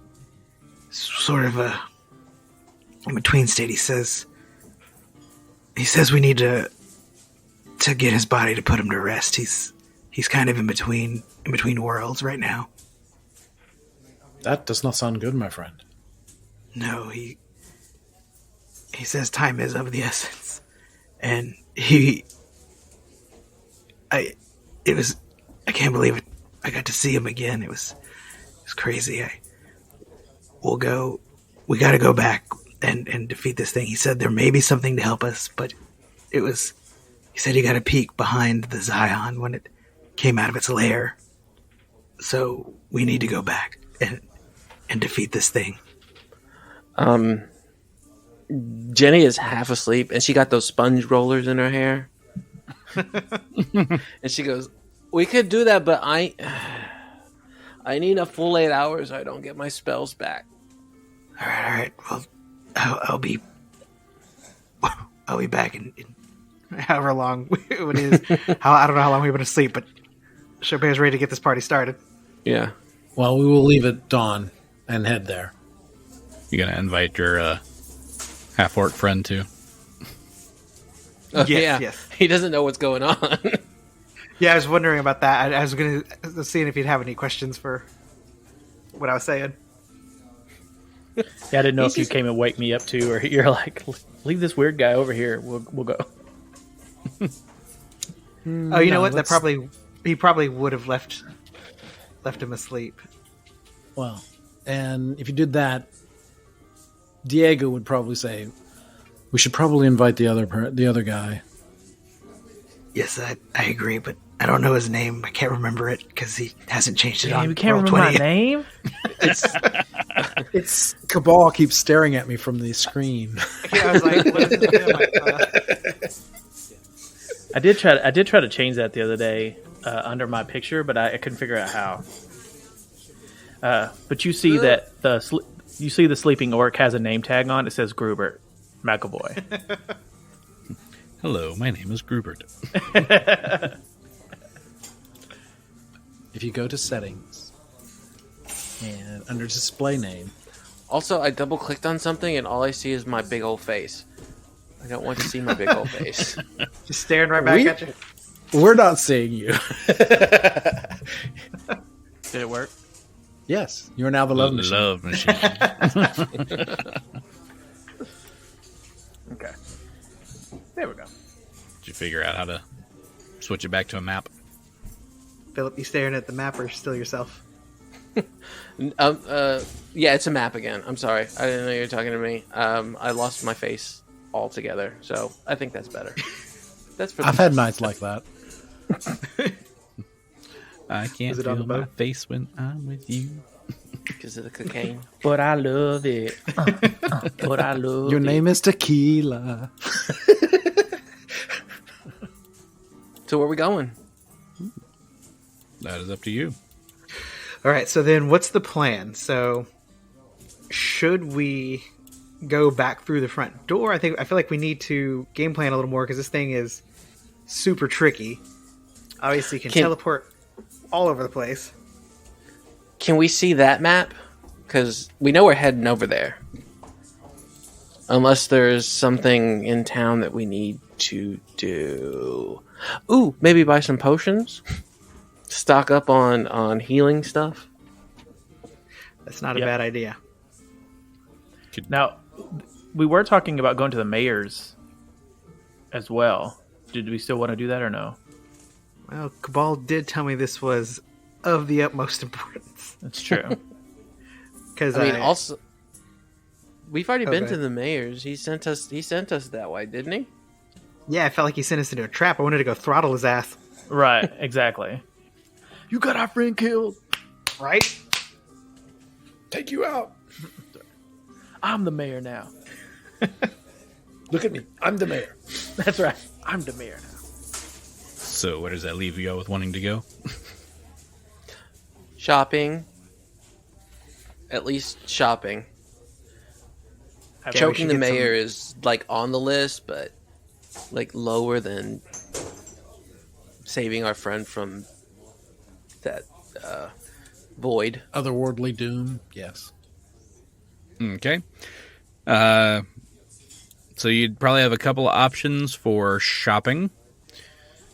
Speaker 1: sort of a in-between state. He says we need to get his body to put him to rest. He's kind of in between worlds right now.
Speaker 4: That does not sound good, my friend.
Speaker 1: No, he says time is of the essence, and I can't believe it. I got to see him again. It was crazy. We got to go back and defeat this thing. He said there may be something to help us, but he said he got a peek behind the Scion when it came out of its lair. So we need to go back and defeat this thing.
Speaker 3: Genny is half asleep, and she got those sponge rollers in her hair. And she goes, "We could do that, but I need a full 8 hours. Or I don't get my spells back."
Speaker 1: All right. Well, I'll be back in however long it is. I don't know how long we've been asleep, but Xo'bere's ready to get this party started.
Speaker 3: Yeah.
Speaker 4: Well, we will leave at dawn and head there.
Speaker 2: You gonna invite your half-orc friend, too.
Speaker 3: Oh,
Speaker 1: Yes,
Speaker 3: yeah.
Speaker 1: yes.
Speaker 3: He doesn't know what's going on.
Speaker 1: Yeah, I was wondering about that. I was seeing if you'd have any questions for what I was saying.
Speaker 5: Yeah, I didn't know
Speaker 3: He's
Speaker 5: if you
Speaker 3: just-
Speaker 5: came and wake me up too, or you're like, leave this weird guy over here. We'll go.
Speaker 1: Oh, you know what? He probably would have left him asleep.
Speaker 4: Well, and if you did that, Diego would probably say, "We should probably invite the other guy."
Speaker 1: Yes, I agree, but I don't know his name. I can't remember it because he hasn't changed it
Speaker 5: Damn,
Speaker 1: on
Speaker 5: you can't remember
Speaker 1: Roll20
Speaker 5: my name?
Speaker 4: It's Kabal keeps staring at me from the screen.
Speaker 1: Yeah, I was like, what is his name? Like,
Speaker 5: I did try to change that the other day under my picture, but I couldn't figure out how. But you see that you see the sleeping orc has a name tag on. It says Grubert, MacAvoy.
Speaker 2: Hello, my name is Grubert.
Speaker 4: If you go to settings and under display name,
Speaker 3: Also, I double clicked on something and all I see is my big old face. I don't want to see my big old face.
Speaker 1: just staring right back at you.
Speaker 4: we're not seeing you.
Speaker 5: Did it work?
Speaker 4: Yes, you are now the love machine.
Speaker 2: Love machine.
Speaker 5: Okay. There we go.
Speaker 2: Did you figure out how to switch it back to a map?
Speaker 1: Phillip, you staring at the map or still yourself?
Speaker 3: Yeah, it's a map again. I'm sorry. I didn't know you were talking to me. I lost my face altogether, so I think that's better. That's for
Speaker 4: I've had nights like that.
Speaker 2: I can't
Speaker 1: Is it on
Speaker 2: feel
Speaker 1: the
Speaker 2: my
Speaker 1: boat?
Speaker 2: face when I'm with you.
Speaker 3: because of the cocaine.
Speaker 5: But I love it. But I love
Speaker 4: Your
Speaker 5: it.
Speaker 4: name is Tequila.
Speaker 3: So where are we going?
Speaker 2: That is up to you.
Speaker 1: All right, so then what's the plan? So should we go back through the front door? I feel like we need to game plan a little more because this thing is super tricky. Obviously, you can teleport all over the place.
Speaker 3: Can we see that map? Because we know we're heading over there. Unless there's something in town that we need to do. Ooh, maybe buy some potions? Stock up on healing stuff?
Speaker 1: That's not a
Speaker 5: Yep.
Speaker 1: bad idea.
Speaker 5: Now, we were talking about going to the mayor's as well. Did we still want to do that or no?
Speaker 1: Well, Kabal did tell me this was of the utmost importance.
Speaker 5: That's true.
Speaker 1: Because
Speaker 3: I mean, also, we've already been
Speaker 1: Okay.
Speaker 3: to the mayor's. He sent us that way, didn't he?
Speaker 1: yeah, I felt like he sent us into a trap. I wanted to go throttle his ass.
Speaker 5: Right, exactly. You got our friend killed.
Speaker 1: Right?
Speaker 4: Take you out.
Speaker 5: I'm the mayor now.
Speaker 4: Look at me. I'm the mayor.
Speaker 5: That's right. I'm the mayor now.
Speaker 2: So where does that leave you with wanting to go?
Speaker 3: Shopping. At least shopping.
Speaker 1: we
Speaker 3: Choking
Speaker 1: should
Speaker 3: the
Speaker 1: get
Speaker 3: mayor is like on the list, but like lower than saving our friend from that void.
Speaker 4: Otherworldly doom. Yes.
Speaker 2: Okay. So you'd probably have a couple of options for shopping.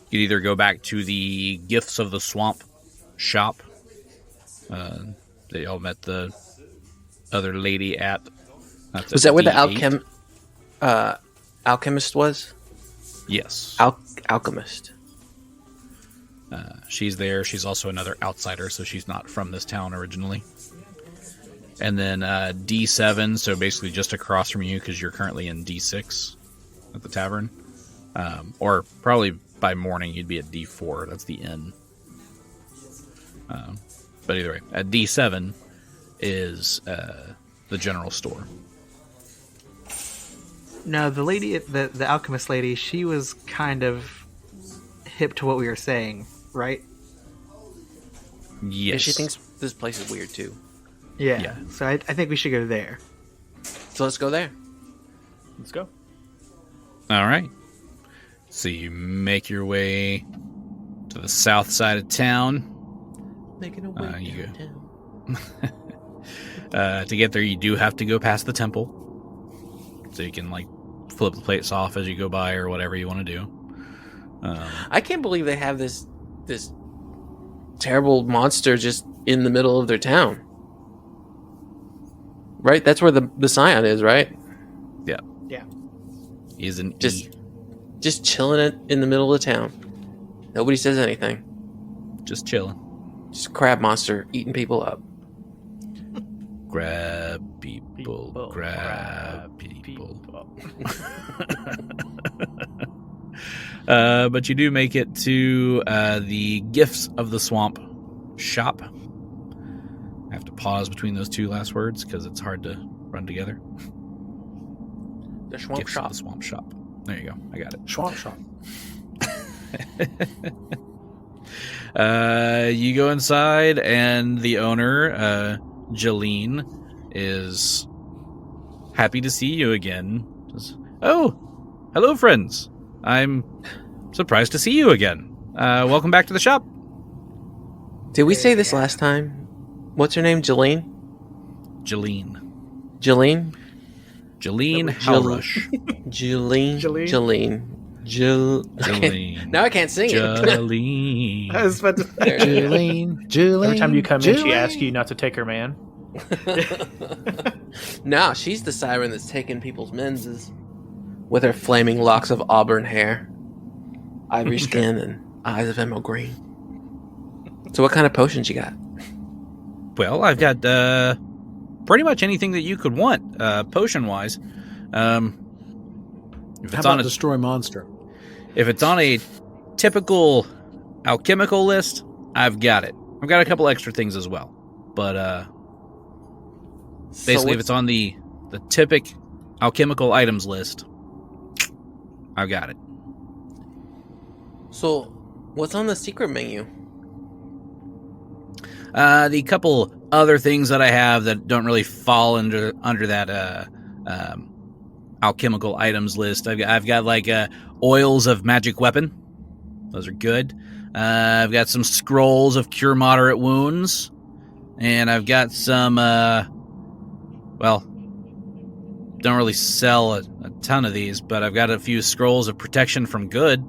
Speaker 2: You'd either go back to the Gifts of the Swamp shop that y'all met the other lady at. That's
Speaker 3: Was
Speaker 2: at
Speaker 3: that where the
Speaker 2: D8.
Speaker 3: alchemist was?
Speaker 2: Yes.
Speaker 3: Alchemist.
Speaker 2: She's there. She's also another outsider, so she's not from this town originally. And then D7, so basically just across from you because you're currently in D6 at the tavern. Or probably by morning you'd be at D4. That's the inn. But either way, at D7 is the general store.
Speaker 1: No, the lady, the alchemist lady, she was kind of hip to what we were saying, right?
Speaker 2: Yes.
Speaker 3: Yeah, she thinks this place is weird too.
Speaker 1: Yeah.
Speaker 2: Yeah.
Speaker 1: So I think we should go there.
Speaker 3: So let's go there.
Speaker 5: Let's go.
Speaker 2: All right. So you make your way to the south side of town.
Speaker 3: Making a way
Speaker 2: you
Speaker 3: downtown.
Speaker 2: To get there, you do have to go past the temple. so you can like flip the plates off as you go by or whatever you want to do.
Speaker 3: I can't believe they have this terrible monster just in the middle of their town. Right? That's where the Scion is, right?
Speaker 2: Yeah.
Speaker 1: Yeah.
Speaker 2: He's an
Speaker 3: just chilling in the middle of the town. Nobody says anything.
Speaker 2: just chilling.
Speaker 3: Just a crab monster eating people up.
Speaker 2: Grab people, grab people. But you do make it to the Gifts of the Swamp shop. I have to pause between those two last words because it's hard to run together.
Speaker 3: The swamp
Speaker 2: Gifts
Speaker 3: shop.
Speaker 2: of the Swamp shop. There you go. I got it.
Speaker 4: Swamp shop.
Speaker 2: You go inside, and the owner, Jeline, is happy to see you again. Says, "Oh, hello, friends. I'm surprised to see you again. Welcome back to the shop."
Speaker 3: Did we say this last time? What's her name? Jeline?
Speaker 2: Jeline.
Speaker 3: Jeline?
Speaker 2: Jeline Halrush.
Speaker 3: Jeline?
Speaker 1: Jeline?
Speaker 2: Jeline.
Speaker 3: Now I can't sing it.
Speaker 2: Jeline.
Speaker 1: I was about to
Speaker 3: There it is.
Speaker 4: Julie.
Speaker 5: Every time you come in, she asks you not to take her man.
Speaker 3: Now she's the siren that's taking people's menses with her flaming locks of auburn hair, ivory skin, and eyes of emerald green. So what kind of potions you got?
Speaker 2: Well, I've got pretty much anything that you could want, potion-wise. If
Speaker 4: How
Speaker 2: it's
Speaker 4: about
Speaker 2: on a
Speaker 4: destroy monster?
Speaker 2: If it's on a typical alchemical list, I've got it. I've got a couple extra things as well. But basically, if it's on the typical alchemical items list, I've got it.
Speaker 3: So what's on the secret menu?
Speaker 2: The couple other things that I have that don't really fall under that alchemical items list. I've got like oils of magic weapon. Those are good. I've got some scrolls of cure moderate wounds, and I've got some. Well, don't really sell a ton of these, but I've got a few scrolls of protection from good.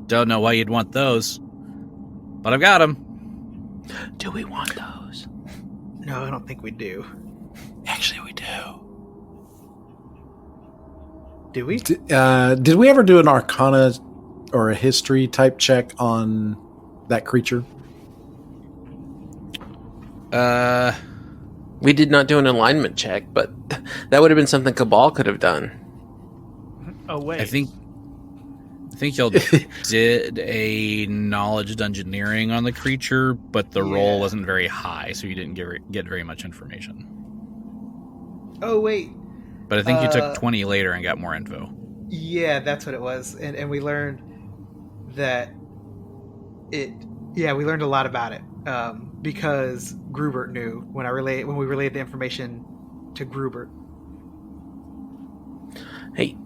Speaker 2: Don't know why you'd want those, but I've got them.
Speaker 3: Do we want those?
Speaker 1: No, I don't think we do.
Speaker 3: Actually, we do.
Speaker 1: Do we?
Speaker 4: Did we ever do an Arcana or a history type check on that creature?
Speaker 3: We did not do an alignment check, but that would have been something Kabal could have done.
Speaker 5: Oh wait,
Speaker 2: I think y'all did a knowledge dungeoneering on the creature, but the roll wasn't very high, so you didn't get very much information.
Speaker 1: Oh, wait.
Speaker 2: But I think you took 20 later and got more info.
Speaker 1: Yeah, that's what it was. And we learned that we learned a lot about it because Grubert knew when we relayed the information to Grubert.
Speaker 3: Hey,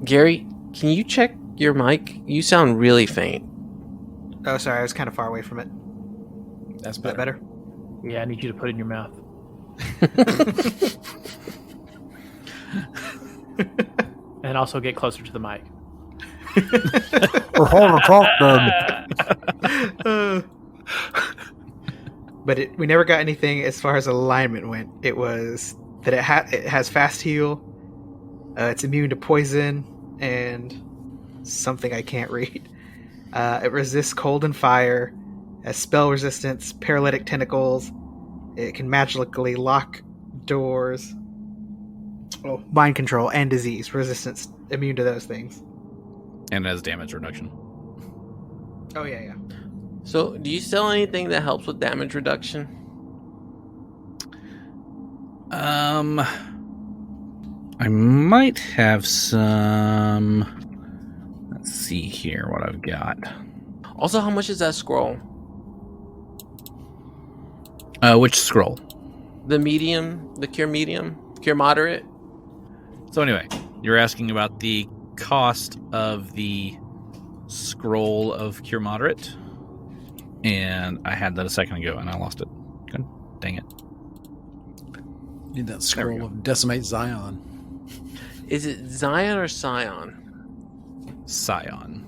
Speaker 3: Gary, can you check your mic? You sound really faint.
Speaker 1: Oh, sorry, I was kind of far away from it.
Speaker 4: That's
Speaker 1: Is that better?
Speaker 5: yeah, I need you to put it in your mouth. And also get closer to the mic.
Speaker 4: Or hold to talk then.
Speaker 1: But we never got anything as far as alignment went. It was that it has fast heal, it's immune to poison, and something I can't read. It resists cold and fire, has spell resistance, paralytic tentacles. It can magically lock doors. Oh, mind control and disease resistance, immune to those things.
Speaker 2: And it has damage reduction.
Speaker 1: Oh yeah.
Speaker 3: So, do you sell anything that helps with damage reduction?
Speaker 2: I might have some. Let's see here what I've got.
Speaker 3: Also, how much is that scroll?
Speaker 2: Which scroll?
Speaker 3: The medium, the cure medium, cure moderate?
Speaker 2: So anyway, you're asking about the cost of the scroll of cure moderate, and I had that a second ago and I lost it. Good. Dang it.
Speaker 4: Need that
Speaker 2: There we
Speaker 4: scroll
Speaker 2: go.
Speaker 4: of Decimate Zion.
Speaker 3: Is it Zion or Scion?
Speaker 2: Scion.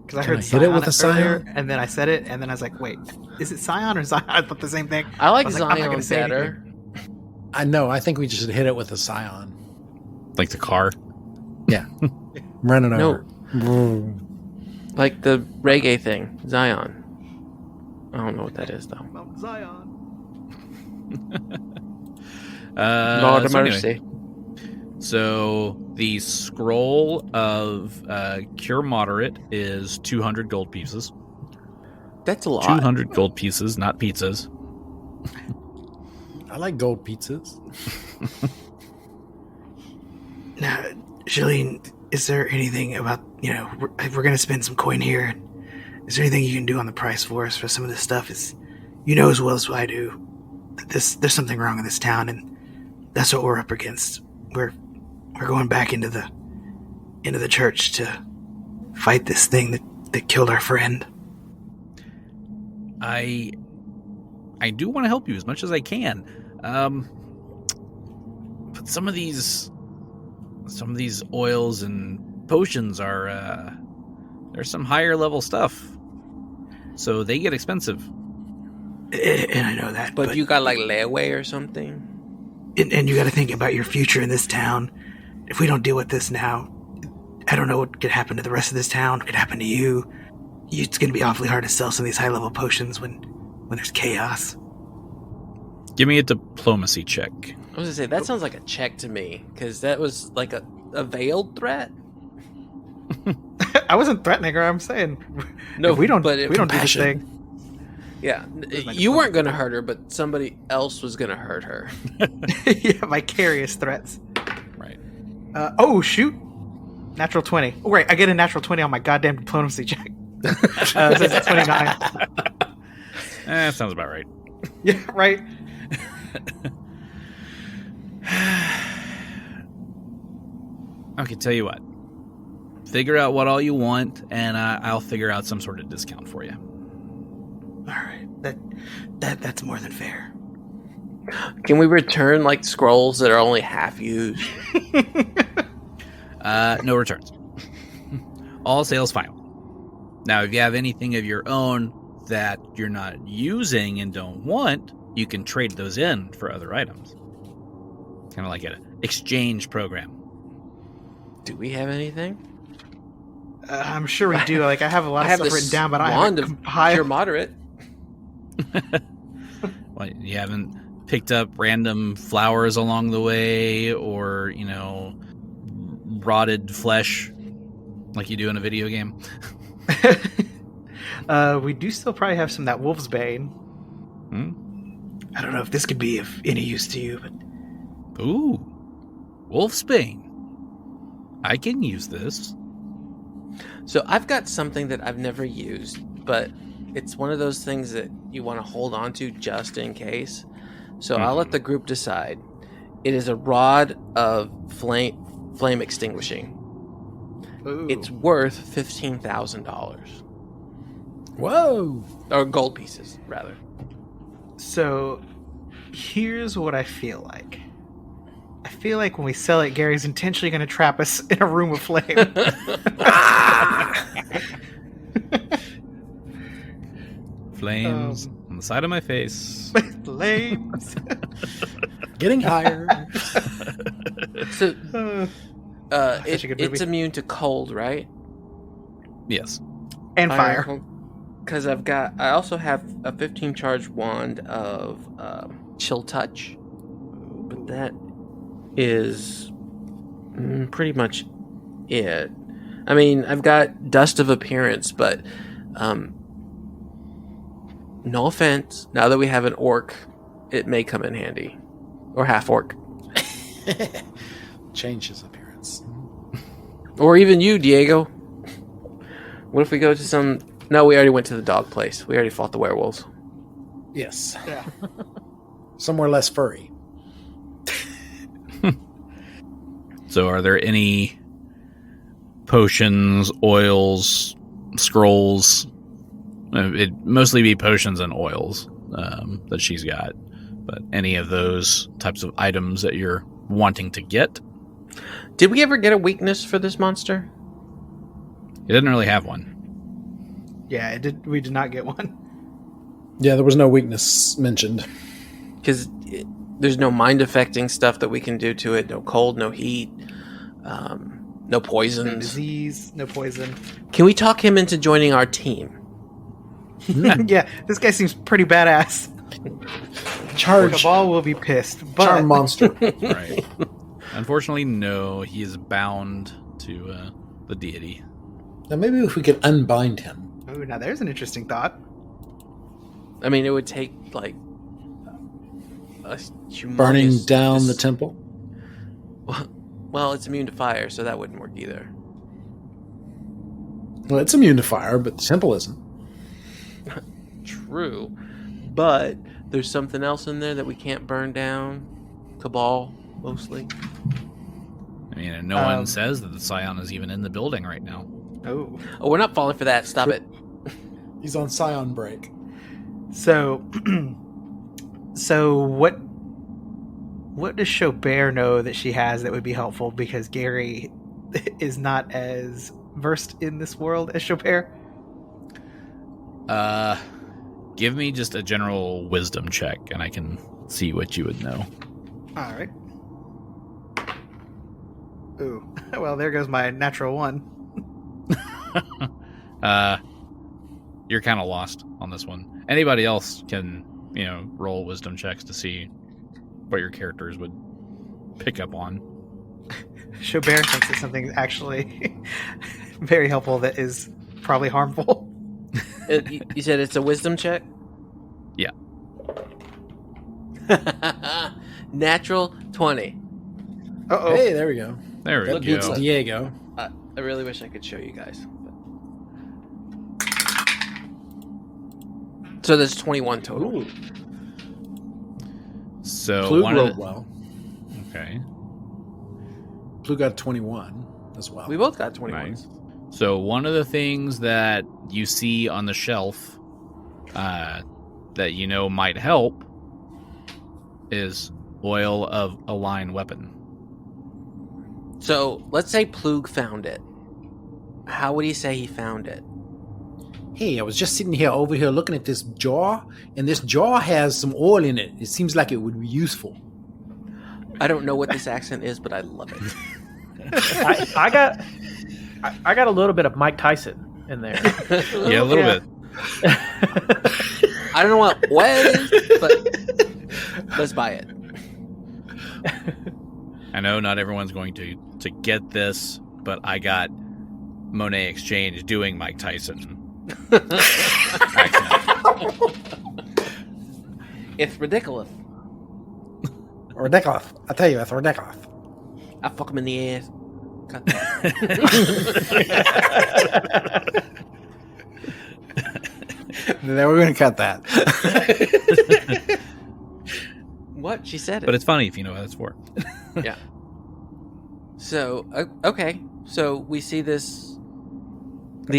Speaker 1: Because I
Speaker 4: Can
Speaker 1: heard
Speaker 4: I hit it with a
Speaker 1: earlier,
Speaker 4: Scion?
Speaker 1: and then I said it, and then I was like, wait, is it Scion or Zion? I thought the same thing.
Speaker 3: I like
Speaker 1: was like, I'm not
Speaker 3: Zion
Speaker 1: gonna say
Speaker 3: better.
Speaker 4: I know. I think we just hit it with a Scion.
Speaker 2: Like the car.
Speaker 4: Run it
Speaker 3: No.
Speaker 4: over.
Speaker 3: Like the reggae thing, Zion. I don't know what that is though.
Speaker 1: Mount Zion.
Speaker 3: Lord of
Speaker 2: so anyway,
Speaker 3: mercy.
Speaker 2: so the scroll of Cure Moderate is 200 gold pieces.
Speaker 3: That's a lot.
Speaker 2: 200 gold pieces, not pizzas.
Speaker 4: I like gold pizzas.
Speaker 1: Now, Jillian, is there anything about, we're going to spend some coin here. Is there anything you can do on the price for us for some of this stuff? As well as I do, that there's something wrong in this town, and that's what we're up against. We're going back into the church to fight this thing that killed our friend.
Speaker 2: I do want to help you as much as I can. But some of these oils and potions are there's some higher level stuff. So they get expensive.
Speaker 1: And I know that,
Speaker 3: But you got like layaway or something?
Speaker 1: and you got to think about your future in this town. If we don't deal with this now, I don't know what could happen to the rest of this town. What could happen to you? It's going to be awfully hard to sell some of these high-level potions when there's chaos.
Speaker 2: Give me a diplomacy check.
Speaker 3: I was gonna say that sounds like a check to me because that was like a veiled threat.
Speaker 1: I wasn't threatening her. I'm saying,
Speaker 3: No,
Speaker 1: if we don't
Speaker 3: but
Speaker 1: do this
Speaker 4: compassion.
Speaker 1: thing.
Speaker 3: Yeah,
Speaker 1: my
Speaker 3: you weren't gonna hurt her, but somebody else was gonna hurt her.
Speaker 1: Yeah, vicarious threats.
Speaker 2: Right.
Speaker 1: Oh shoot! Natural 20. Oh right, I get a natural 20 on my goddamn diplomacy check. It's 29.
Speaker 2: That sounds about right.
Speaker 1: Yeah, right.
Speaker 2: Okay, tell you what. Figure out what all you want, and I'll figure out some sort of discount for you.
Speaker 1: All right, that's more than fair.
Speaker 3: Can we return like scrolls that are only half used?
Speaker 2: No returns. All sales final. Now, if you have anything of your own that you're not using and don't want, you can trade those in for other items. Kind of like an exchange program.
Speaker 3: Do we have anything?
Speaker 1: I'm sure we do. Like I have a lot of stuff
Speaker 3: this
Speaker 1: written down, but I
Speaker 3: wand
Speaker 1: haven't
Speaker 3: of
Speaker 1: compiled.
Speaker 3: pure moderate.
Speaker 2: Well, you haven't picked up random flowers along the way, or rotted flesh like you do in a video game.
Speaker 1: We do still probably have some of that wolf's bane. I don't know if this could be of any use to you, but
Speaker 2: Ooh, Wolfsbane. I can use this.
Speaker 3: So I've got something that I've never used, but it's one of those things that you want to hold on to just in case. So I'll let the group decide. It is a rod of flame extinguishing.
Speaker 1: ooh.
Speaker 3: It's worth $15,000.
Speaker 4: Whoa!
Speaker 3: Or gold pieces, rather.
Speaker 1: So here's what I feel like. I feel like when we sell it, Gary's intentionally going to trap us in a room of flame.
Speaker 2: Flames on the side of my face.
Speaker 1: Flames.
Speaker 4: Getting higher.
Speaker 3: So
Speaker 1: Such a good
Speaker 3: it's
Speaker 1: movie.
Speaker 3: immune to cold, right?
Speaker 2: Yes.
Speaker 1: And fire.
Speaker 3: Because I also have a 15 charge wand of chill touch, but that is pretty much it. I mean, I've got dust of appearance, but no offense. Now that we have an orc, it may come in handy, or half orc,
Speaker 4: Change his appearance.
Speaker 3: or even you, Diego. What if we go to some? No, we already went to the dog place. We already fought the werewolves.
Speaker 4: Yes.
Speaker 1: Yeah.
Speaker 4: Somewhere less furry.
Speaker 2: So are there any potions, oils, scrolls? It'd mostly be potions and oils that she's got. But any of those types of items that you're wanting to get,
Speaker 3: Did we ever get a weakness for this monster?
Speaker 2: it didn't really have one.
Speaker 1: Yeah, we did not get one.
Speaker 4: Yeah, there was no weakness mentioned.
Speaker 3: Because there's no mind affecting stuff that we can do to it. No cold, no heat, no
Speaker 1: No
Speaker 3: poisons.
Speaker 1: disease, no poison.
Speaker 3: Can we talk him into joining our team?
Speaker 1: Yeah, this guy seems pretty badass.
Speaker 4: Charge.
Speaker 1: Kabal will be pissed, but
Speaker 4: Charm monster.
Speaker 2: Right. Unfortunately, no. He is bound to the deity.
Speaker 4: Now maybe if we could unbind him.
Speaker 1: Ooh, now there's an interesting thought.
Speaker 3: I mean, it would take like a humongous
Speaker 4: Burning down the temple.
Speaker 3: Well, it's immune to fire, so that wouldn't work either.
Speaker 4: Well, it's immune to fire, but the temple isn't.
Speaker 3: True, but there's something else in there that we can't burn down. Cabal, mostly.
Speaker 2: I mean, and no one says that the Scion is even in the building right now.
Speaker 1: Oh,
Speaker 3: Oh, we're not falling for that. Stop it.
Speaker 4: He's on Scion break.
Speaker 1: so what does Xo'bere know that she has that would be helpful? Because Gary is not as versed in this world as Xo'bere.
Speaker 2: Give me just a general wisdom check, and I can see what you would know.
Speaker 1: All right. Ooh, well, there goes my natural one.
Speaker 2: You're kind of lost on this one. Anybody else can, roll wisdom checks to see what your characters would pick up on.
Speaker 1: Xo'bere thinks it's something actually very helpful that is probably harmful.
Speaker 3: You said it's a wisdom check?
Speaker 2: Yeah.
Speaker 3: Natural 20.
Speaker 1: Uh-oh.
Speaker 4: Hey, there we go.
Speaker 2: There we
Speaker 4: That beats
Speaker 2: go.
Speaker 4: Diego.
Speaker 3: I really wish I could show you guys. So there's 21 total.
Speaker 4: Ooh.
Speaker 2: So
Speaker 4: Plug
Speaker 2: one
Speaker 4: rolled
Speaker 2: of the,
Speaker 4: well.
Speaker 2: okay,
Speaker 4: Plug got 21 as well.
Speaker 3: We both got 21.
Speaker 2: nice. So one of the things that you see on the shelf that might help is oil of a line weapon.
Speaker 3: So let's say Plug found it. How would he say he found it?
Speaker 4: Hey, I was just sitting here over here looking at this jar, and this jar has some oil in it. It seems like it would be useful.
Speaker 3: I don't know what this accent is, but I love it.
Speaker 5: I got a little bit of Mike Tyson in there.
Speaker 2: Yeah, a little bit.
Speaker 3: I don't know what it is, but let's buy it.
Speaker 2: I know not everyone's going to get this, but I got Monet Exchange doing Mike Tyson.
Speaker 3: It's ridiculous.
Speaker 4: Ridiculous. I tell you, it's ridiculous.
Speaker 3: I fuck him in the ass. Cut
Speaker 4: Then we're going to cut that.
Speaker 3: What? She said it.
Speaker 2: But it's funny if you know what it's for.
Speaker 3: Yeah. So, okay. So we see the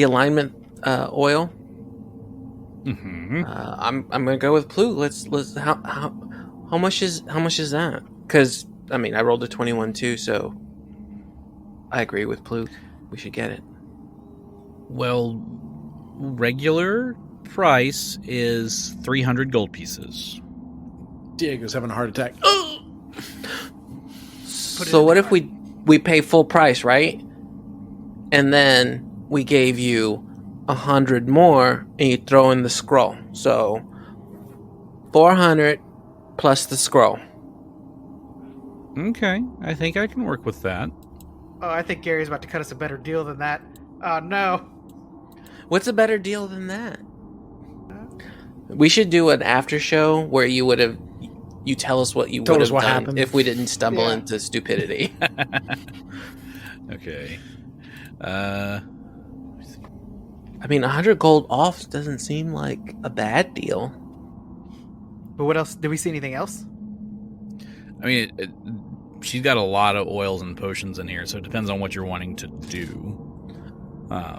Speaker 3: alignment oil.
Speaker 2: Mm-hmm.
Speaker 3: I'm gonna go with Plug. Let's how much is that? Because I mean I rolled a 21 too, so I agree with Plug. We should get it.
Speaker 2: Well, regular price is 300 gold pieces.
Speaker 4: Diego's having a heart attack.
Speaker 3: So what if we pay full price, right? And then we gave you 100 more, and you throw in the scroll. So 400 plus the scroll.
Speaker 2: Okay, I think I can work with that.
Speaker 1: Oh, I think Gary's about to cut us a better deal than that. Oh, no.
Speaker 3: What's a better deal than that? We should do an after show where you tell us what you would have done
Speaker 4: happened.
Speaker 3: if we didn't stumble into stupidity.
Speaker 2: Okay.
Speaker 3: I mean, 100 gold off doesn't seem like a bad deal.
Speaker 1: But what else? Did we see anything else?
Speaker 2: I mean, she's got a lot of oils and potions in here, so it depends on what you're wanting to do.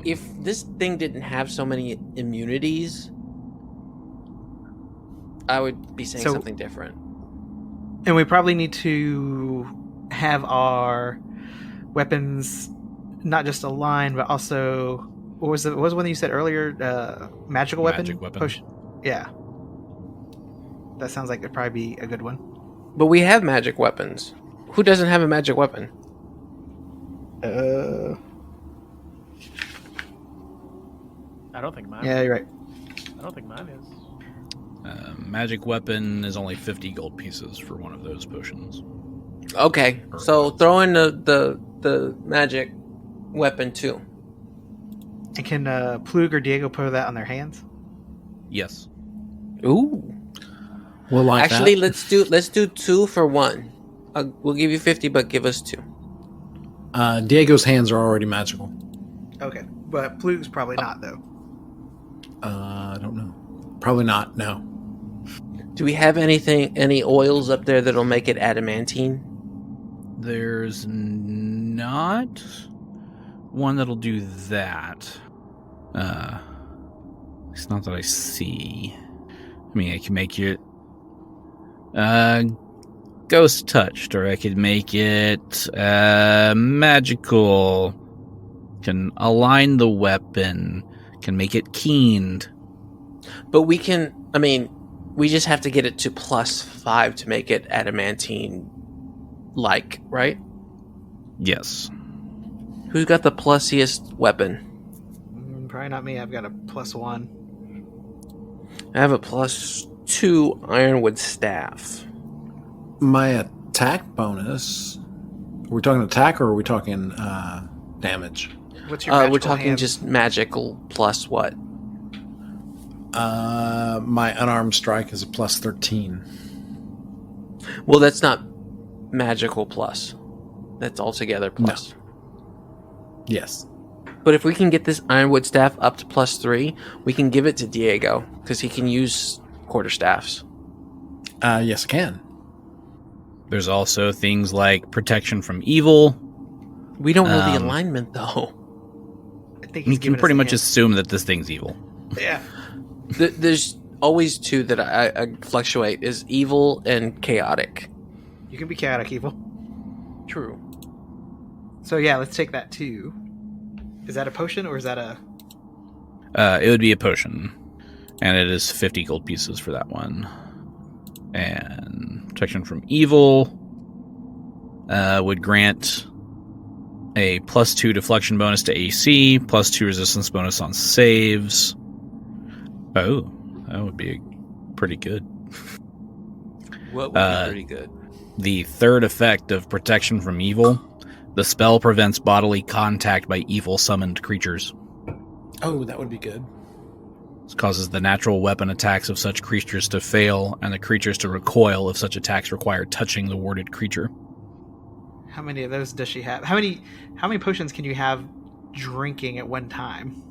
Speaker 3: If this thing didn't have so many immunities, I would be saying
Speaker 1: So-
Speaker 3: something different.
Speaker 1: And we probably need to have our weapons not just aligned, but also what was one that you said earlier? Magical weapon.
Speaker 2: Magic weapon.
Speaker 1: Potion. Yeah, that sounds like it'd probably be a good one.
Speaker 3: But we have magic weapons. Who doesn't have a magic weapon?
Speaker 5: I don't think mine.
Speaker 1: Yeah, you're right.
Speaker 5: I don't think mine is.
Speaker 2: Magic weapon is only 50 gold pieces for one of those potions.
Speaker 3: Okay, so throw in the magic weapon too.
Speaker 1: And can Plug or Diego put that on their hands?
Speaker 2: Yes.
Speaker 3: Ooh.
Speaker 4: We'll like
Speaker 3: Actually,
Speaker 4: that.
Speaker 3: let's do 2 for 1. We'll give you 50, but give us 2.
Speaker 4: Diego's hands are already magical.
Speaker 1: Okay, but Plug's probably not though.
Speaker 4: I don't know. Probably not. No.
Speaker 3: Do we have any oils up there that'll make it adamantine?
Speaker 2: There's not one that'll do that. It's not that I see. I mean, I can make it ghost touched, or I could make it magical. Can align the weapon. Can make it keened.
Speaker 3: But we can. I mean, we just have to get it to +5 to make it adamantine. Right?
Speaker 2: Yes.
Speaker 3: Who's got the plusiest weapon?
Speaker 1: Probably not me. I've got a +1.
Speaker 3: I have a +2 ironwood staff.
Speaker 4: My attack bonus. Are we talking attack or are we talking damage?
Speaker 1: What's your
Speaker 3: We're
Speaker 1: magical
Speaker 3: talking
Speaker 1: hand?
Speaker 3: just magical plus what?
Speaker 4: My unarmed strike is a +13.
Speaker 3: Well, that's not magical plus. That's altogether plus.
Speaker 4: No. Yes.
Speaker 3: But if we can get this ironwood staff up to +3, we can give it to Diego because he can use quarterstaffs.
Speaker 4: Yes, I can.
Speaker 2: There's also things like protection from evil.
Speaker 3: We don't know the alignment though.
Speaker 1: I think
Speaker 2: You
Speaker 1: he's
Speaker 2: can
Speaker 1: giving us
Speaker 2: pretty
Speaker 1: a
Speaker 2: much
Speaker 1: hint.
Speaker 2: assume that this thing's evil.
Speaker 1: Yeah.
Speaker 3: There's always 2 that I fluctuate: is evil and chaotic.
Speaker 1: You can be chaotic evil.
Speaker 3: True.
Speaker 1: So yeah, let's take that too. Is that a potion or is that a...
Speaker 2: It would be a potion, and it is 50 gold pieces for that one. And protection from evil would grant a +2 deflection bonus to AC, +2 resistance bonus on saves. Oh, that would be pretty good.
Speaker 3: What would be pretty good?
Speaker 2: The third effect of protection from evil, the spell prevents bodily contact by evil summoned creatures.
Speaker 4: Oh, that would be good.
Speaker 2: This causes the natural weapon attacks of such creatures to fail, and the creatures to recoil if such attacks require touching the warded creature.
Speaker 1: How many of those does she have? How many potions can you have drinking at one time?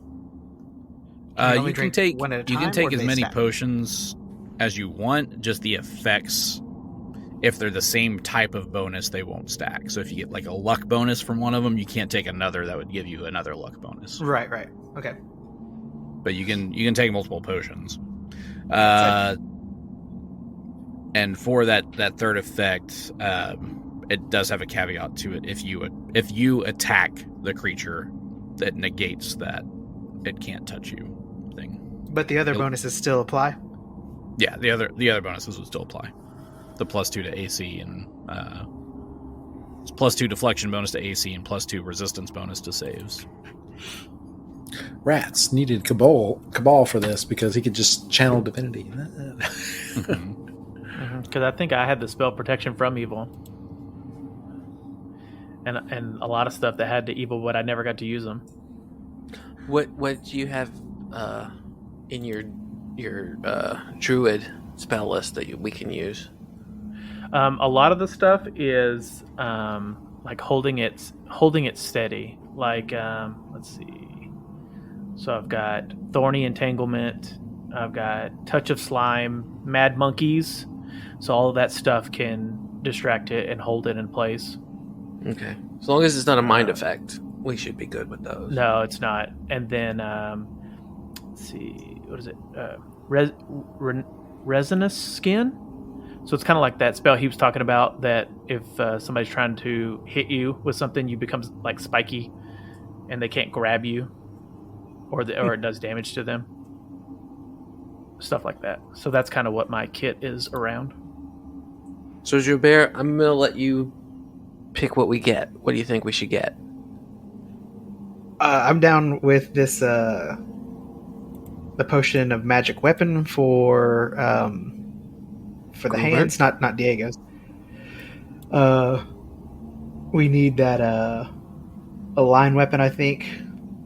Speaker 2: You can take
Speaker 1: one at a
Speaker 2: you
Speaker 1: time,
Speaker 2: can
Speaker 1: or
Speaker 2: take
Speaker 1: do
Speaker 2: as
Speaker 1: they
Speaker 2: many
Speaker 1: stack?
Speaker 2: potions as you want. Just the effects, if they're the same type of bonus, they won't stack. So if you get like a luck bonus from one of them, you can't take another that would give you another luck bonus.
Speaker 1: Right. Okay.
Speaker 2: But you can take multiple potions. And for that third effect, it does have a caveat to it. If you attack the creature, that negates that it can't touch you thing.
Speaker 1: But the other bonuses still apply?
Speaker 2: Yeah, the other bonuses would still apply. The +2 to AC and it's +2 deflection bonus to AC and +2 resistance bonus to saves.
Speaker 4: Rats needed Kabal for this because he could just channel divinity.
Speaker 5: Because I think I had the spell protection from evil, and a lot of stuff that had the evil, but I never got to use them.
Speaker 3: What do you have in your druid spell list that we can use?
Speaker 5: A lot of the stuff is like holding it steady. Like let's see. So I've got Thorny Entanglement. I've got Touch of Slime, Mad Monkeys. So all of that stuff can distract it and hold it in place.
Speaker 3: Okay. As long as it's not a mind effect, we should be good with those.
Speaker 5: No, it's not. And then let's see, what is it? Resinous Skin. So it's kind of like that spell he was talking about, that if somebody's trying to hit you with something, you become like spiky and they can't grab you, or it does damage to them. Stuff like that. So that's kind of what my kit is around.
Speaker 3: So, Xo'bere, I'm going to let you pick what we get. What do you think we should get?
Speaker 1: I'm down with this, the potion of magic weapon for the
Speaker 3: Grubert?
Speaker 1: hands, not Diego's. We need that a line weapon, I think.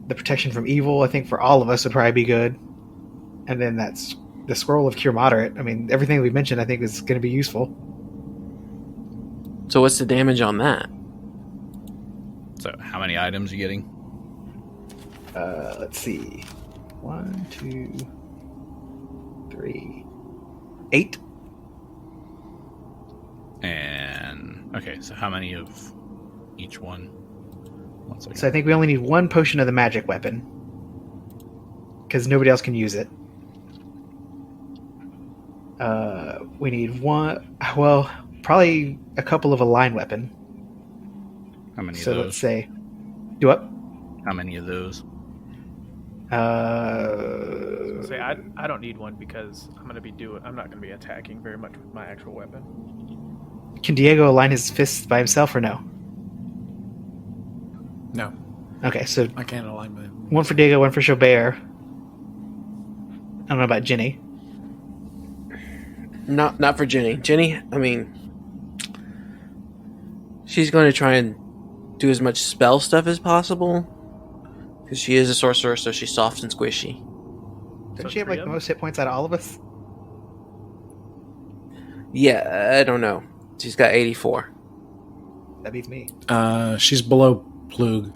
Speaker 1: The protection from evil, I think, for all of us would probably be good. And then that's the scroll of cure moderate. I mean, everything we mentioned, I think, is going to be useful.
Speaker 3: So what's the damage on that?
Speaker 2: So, how many items are you getting?
Speaker 1: Let's see. 1, 2, 3, 8.
Speaker 2: And okay, so how many of each one? 1 second.
Speaker 1: So I think we only need 1 potion of the magic weapon, because nobody else can use it. We need 1. Well, probably a couple of a line weapon.
Speaker 2: How many
Speaker 1: So
Speaker 2: of those?
Speaker 1: let's say, do what?
Speaker 2: How many of those?
Speaker 5: Say I don't need one because I'm not going to be attacking very much with my actual weapon.
Speaker 1: Can Diego align his fists by himself or no?
Speaker 4: No,
Speaker 1: Okay, so
Speaker 4: I can't align with him.
Speaker 1: 1 for Diego, 1 for Xo'bere. I don't know about Genny.
Speaker 3: Not for Genny. Genny, I mean, she's going to try and do as much spell stuff as possible, because she is a sorcerer, so she's soft and squishy.
Speaker 1: Doesn't she have like the most hit points out of all of us?
Speaker 3: Yeah, I don't know. She's got 84.
Speaker 1: That beats me.
Speaker 4: She's below Plug.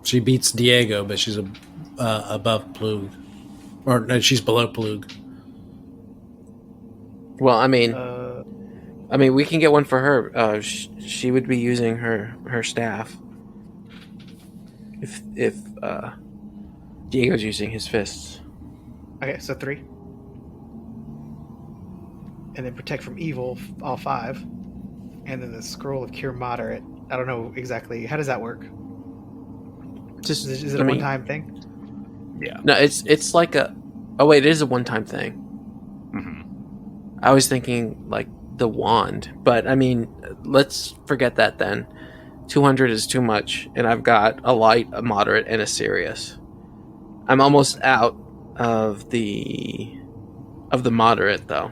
Speaker 4: She beats Diego, but she's above Plug. Or no, she's below Plug.
Speaker 3: Well, I mean, we can get one for her. She would be using her staff. If Diego's using his fists.
Speaker 1: Okay, so 3. And then protect from evil, all 5. And then the scroll of cure moderate. I don't know exactly. How does that work?
Speaker 3: Just
Speaker 1: Is it a one-time thing?
Speaker 2: Yeah.
Speaker 3: No, it's like a. Oh wait, it is a one-time thing.
Speaker 2: Mm-hmm.
Speaker 3: I was thinking like the wand, but I mean, let's forget that then. 200 is too much, and I've got a light, a moderate, and a serious. I'm almost out of the moderate though,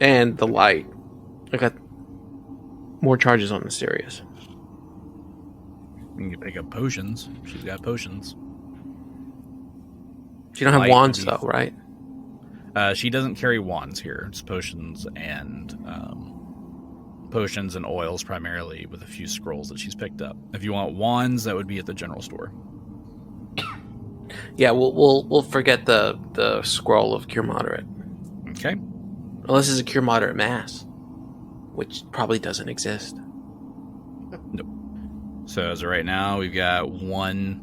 Speaker 3: and the light. I got more charges on the serious.
Speaker 2: You can pick up potions. She's got potions.
Speaker 3: You don't have
Speaker 2: Light
Speaker 3: wands
Speaker 2: would be-
Speaker 3: though, right?
Speaker 2: She doesn't carry wands here. It's potions and oils primarily, with a few scrolls that she's picked up. If you want wands, that would be at the general store.
Speaker 3: Yeah, we'll forget the scroll of cure moderate,
Speaker 2: Okay.
Speaker 3: unless it's a cure moderate mass, which probably doesn't exist.
Speaker 2: So as of right now, we've got 1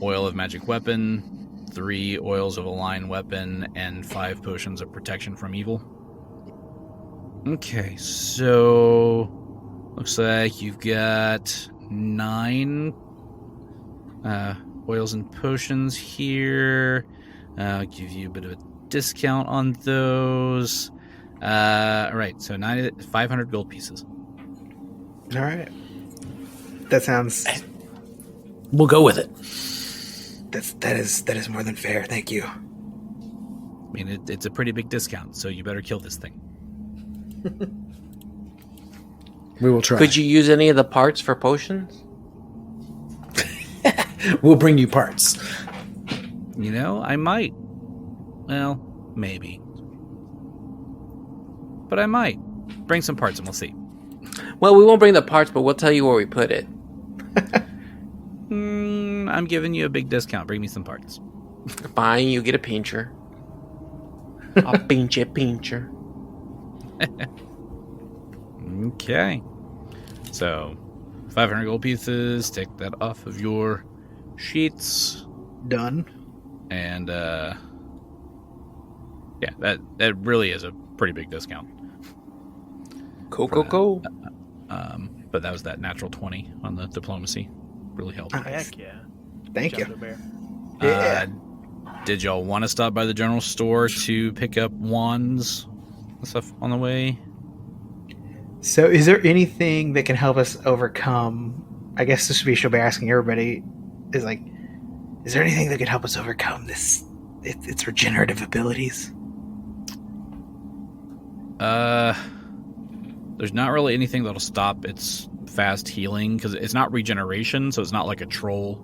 Speaker 2: oil of magic weapon, 3 oils of a line weapon, and 5 potions of protection from evil. Okay, so looks like you've got 9 oils and potions here. I'll give you a bit of a discount on those. All right, so 500 gold pieces.
Speaker 1: All right. That sounds.
Speaker 4: We'll go with it.
Speaker 1: That is more than fair. Thank you.
Speaker 2: I mean, it's a pretty big discount, so you better kill this thing.
Speaker 4: We will try.
Speaker 3: Could you use any of the parts for potions?
Speaker 4: We'll bring you parts.
Speaker 2: You know, I might. Well, maybe. But I might. Bring some parts and we'll see.
Speaker 3: Well, we won't bring the parts, but we'll tell you where we put it.
Speaker 2: I'm giving you a big discount. Bring me some parts.
Speaker 3: Fine, you get a pincher. I'll pincher.
Speaker 2: Okay. So, 500 gold pieces. Take that off of your sheets.
Speaker 1: Done.
Speaker 2: And, yeah, that really is a pretty big discount.
Speaker 3: Cool.
Speaker 2: But that was that natural 20 on the diplomacy. Really helped.
Speaker 1: Nice.
Speaker 5: Heck yeah.
Speaker 1: Thank you.
Speaker 5: Xo'bere.
Speaker 1: Yeah.
Speaker 2: Did y'all want to stop by the general store to pick up wands and stuff on the way?
Speaker 1: So, is there anything that can help us overcome? I guess this would be Xo'bere asking everybody. Is there anything that can help us overcome this? Its regenerative abilities.
Speaker 2: There's not really anything that'll stop its fast healing because it's not regeneration, so it's not like a troll.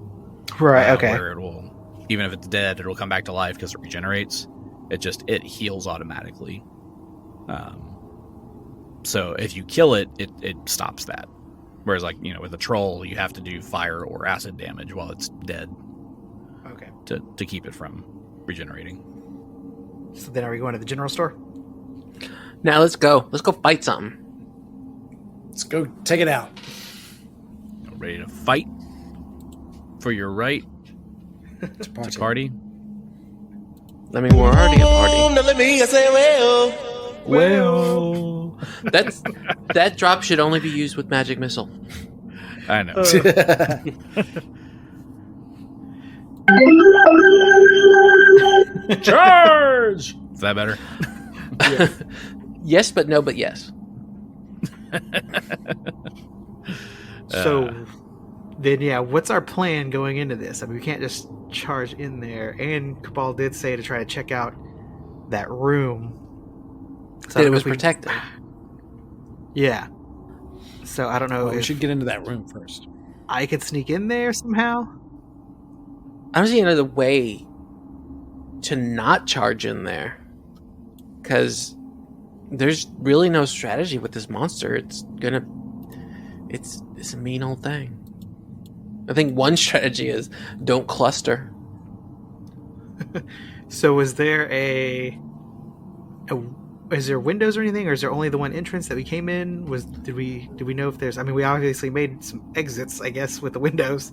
Speaker 1: Right. Okay.
Speaker 2: Where it will, even if it's dead, it'll come back to life because it regenerates. It heals automatically. So if you kill it, it stops that. Whereas, with a troll, you have to do fire or acid damage while it's dead.
Speaker 1: Okay.
Speaker 2: To keep it from regenerating.
Speaker 1: So then, are we going to the general store?
Speaker 3: Now let's go. Let's go fight something.
Speaker 4: Let's go take it out.
Speaker 2: Ready to fight for your right to party?
Speaker 3: I mean, we're already a party.
Speaker 6: Now let me say,
Speaker 2: Well,
Speaker 3: That drop should only be used with magic missile.
Speaker 2: I know.
Speaker 4: Charge!
Speaker 2: Is that better?
Speaker 3: Yes, but no, but yes.
Speaker 1: So then, yeah, what's our plan going into this? I mean, we can't just charge in there. And Kabal did say to try to check out that room. So I
Speaker 3: That
Speaker 1: don't
Speaker 3: it
Speaker 1: know
Speaker 3: was
Speaker 1: if we-
Speaker 3: protected.
Speaker 1: Yeah. So I don't know
Speaker 4: Well, we
Speaker 1: if
Speaker 4: should get into that room first.
Speaker 1: I could sneak in there somehow.
Speaker 3: I don't see another way to not charge in there. Because there's really no strategy with this monster. It's a mean old thing. I think one strategy is don't cluster.
Speaker 1: So was there is there windows or anything, or is there only the one entrance that we came in? Did we know if there's? I mean, we obviously made some exits, I guess, with the windows.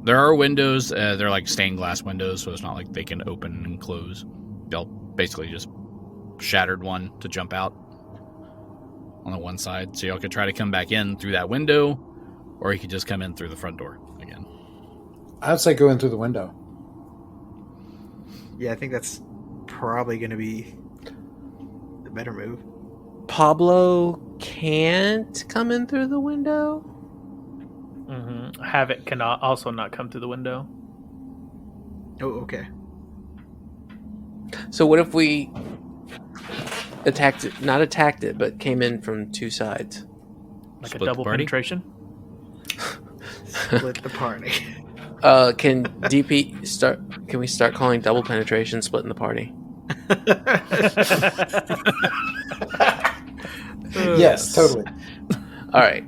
Speaker 2: There are windows. They're like stained glass windows, so it's not like they can open and close. They'll basically just shattered one to jump out on the one side. So y'all could try to come back in through that window, or you could just come in through the front door again.
Speaker 4: I'd say go in through the window.
Speaker 1: Yeah, I think that's probably going to be the better move.
Speaker 3: Pablo can't come in through the window.
Speaker 5: Mm-hmm. Havoc cannot also not come through the window.
Speaker 1: Oh, okay.
Speaker 3: So what if we not attacked it, but came in from two sides?
Speaker 5: Like
Speaker 2: Split
Speaker 5: a
Speaker 2: the
Speaker 5: double
Speaker 2: party?
Speaker 5: penetration?
Speaker 1: Split the party.
Speaker 3: Can DP start? Can we start calling double penetration splitting the party?
Speaker 4: Yes, totally.
Speaker 3: All right,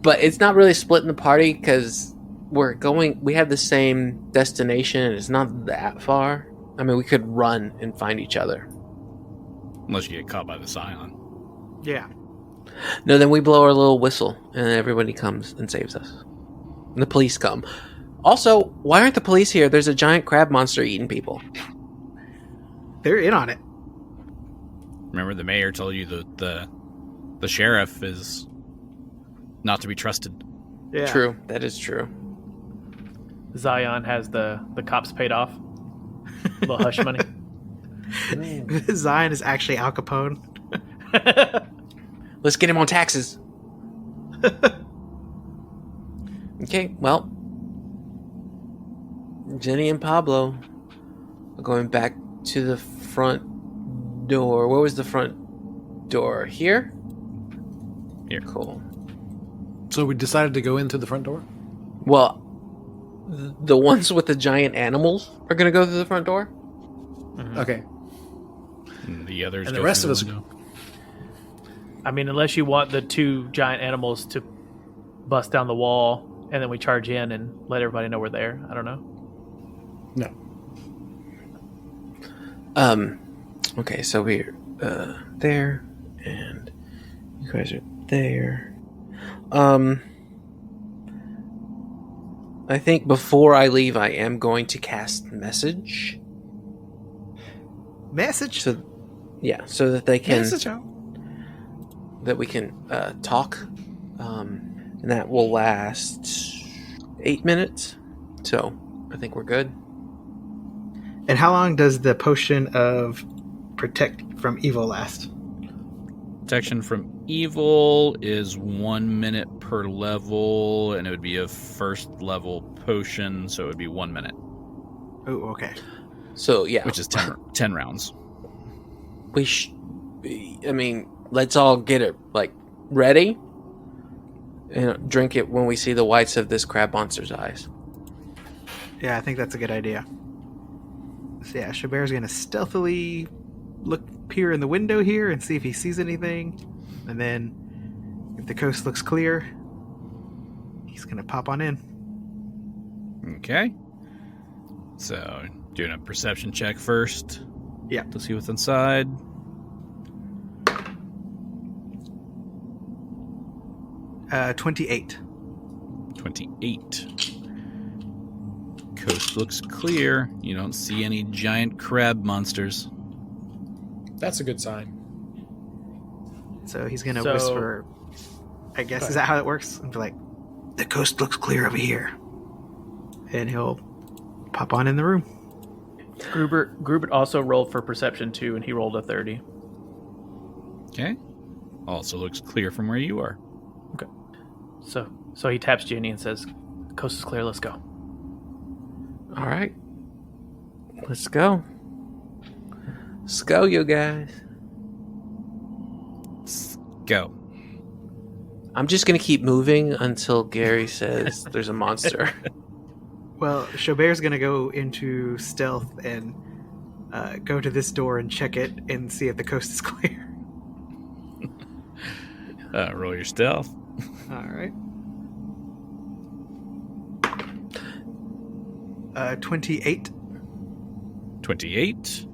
Speaker 3: but it's not really splitting the party because we have the same destination and it's not that far. I mean, we could run and find each other.
Speaker 2: Unless you get caught by the Scion.
Speaker 1: Yeah.
Speaker 3: No, then we blow our little whistle and everybody comes and saves us. And the police come. Also, why aren't the police here? There's a giant crab monster eating people.
Speaker 1: They're in on it.
Speaker 2: Remember, the mayor told you the sheriff is not to be trusted.
Speaker 1: Yeah.
Speaker 3: True, that is true.
Speaker 5: Scion has the cops paid off. Little hush money.
Speaker 1: Zion is actually Al Capone.
Speaker 3: Let's get him on taxes. Okay, well, Genny and Pablo are going back to the front door. Where was the front door? Here?
Speaker 2: Here.
Speaker 3: Cool.
Speaker 4: So we decided to go into the front door?
Speaker 3: Well, the ones with the giant animals are going to go through the front door?
Speaker 5: Mm-hmm.
Speaker 4: Okay.
Speaker 2: And the others
Speaker 4: And
Speaker 2: go
Speaker 4: the rest
Speaker 2: through
Speaker 4: of us-
Speaker 2: window.
Speaker 5: I mean, unless you want the two giant animals to bust down the wall and then we charge in and let everybody know we're there. I don't know.
Speaker 4: No.
Speaker 3: Okay, so we're there, and you guys are there. I think before I leave, I am going to cast message.
Speaker 1: Message.
Speaker 3: So that they can
Speaker 4: Message out.
Speaker 3: that we can talk, and that will last 8 minutes. So I think we're good.
Speaker 1: And how long does the potion of protect from evil last?
Speaker 2: Protection from evil is 1 minute per level, and it would be a first level potion, so it would be 1 minute.
Speaker 1: Oh, okay.
Speaker 3: So yeah,
Speaker 2: Which is 10 rounds.
Speaker 3: Let's all get it ready and drink it when we see the whites of this crab monster's eyes.
Speaker 1: Yeah, I think that's a good idea. So yeah, Xo'bere's going to stealthily peer in the window here and see if he sees anything. And then if the coast looks clear, he's going to pop on in.
Speaker 2: Okay. So, doing a perception check first.
Speaker 1: Yeah.
Speaker 2: To see what's inside.
Speaker 1: Uh, 28.
Speaker 2: 28. Coast looks clear. You don't see any giant crab monsters.
Speaker 4: That's a good sign.
Speaker 1: So he's going to whisper, I guess, is that how it works? And be like, the coast looks clear over here. And he'll pop on in the room.
Speaker 5: Grubert also rolled for perception too, and he rolled a 30.
Speaker 2: Okay. Also looks clear from where you are.
Speaker 5: Okay. So he taps Genny and says, "Coast is clear. Let's go."
Speaker 3: All right, let's go. Let's go, you guys.
Speaker 2: Let's go.
Speaker 3: I'm just gonna keep moving until Gary says there's a monster.
Speaker 1: Well, Xo'bere's going to go into stealth and go to this door and check it and see if the coast is clear.
Speaker 2: Roll your stealth.
Speaker 1: All right. 28.
Speaker 2: 28.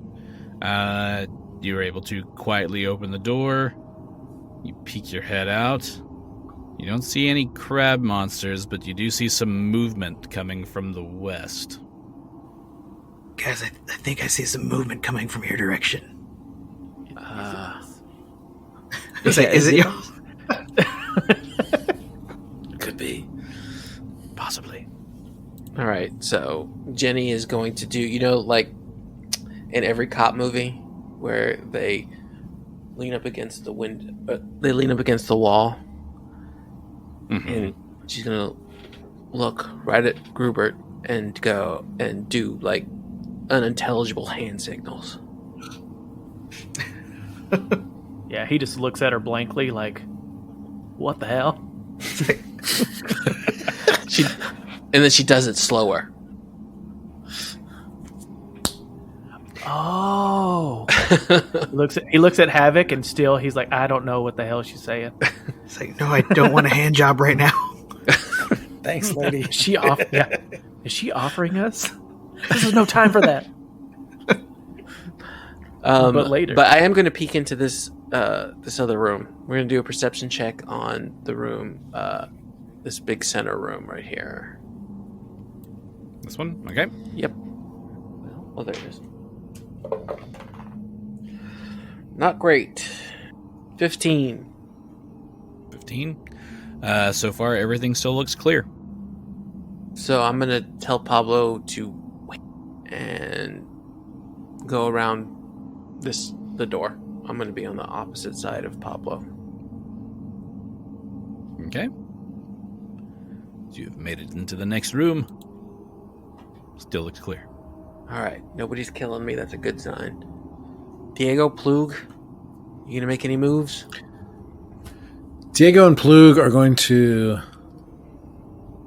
Speaker 2: You were able to quietly open the door. You peek your head out. You don't see any crab monsters, but you do see some movement coming from the west.
Speaker 1: Guys, I think I see some movement coming from your direction. Is it y'all?
Speaker 3: Could be.
Speaker 2: Possibly.
Speaker 3: All right, so Genny is going to do, like in every cop movie where they lean up against the window, they lean up against the wall, and she's gonna look right at Grubert and go and do like unintelligible hand signals.
Speaker 5: Yeah, he just looks at her blankly, like, "What the hell?"
Speaker 3: And then she does it slower.
Speaker 5: Oh. He looks at Havoc, and still he's like, "I don't know what the hell she's saying."
Speaker 1: It's like, no, I don't want a hand job right now.
Speaker 4: Thanks, lady.
Speaker 5: Is she offering us? This is no time for that. But later.
Speaker 3: But I am going to peek into this other room. We're going to do a perception check on the room, this big center room right here.
Speaker 2: This one? Okay.
Speaker 3: Yep. Oh, there it is. Not great. 15.
Speaker 2: 15. So far, everything still looks clear.
Speaker 3: So I'm going to tell Pablo to wait and go around the door. I'm going to be on the opposite side of Pablo.
Speaker 2: Okay. So you've made it into the next room. Still looks clear.
Speaker 3: All right. Nobody's killing me. That's a good sign. Diego, Plug, you going to make any moves?
Speaker 4: Diego and Plug are going to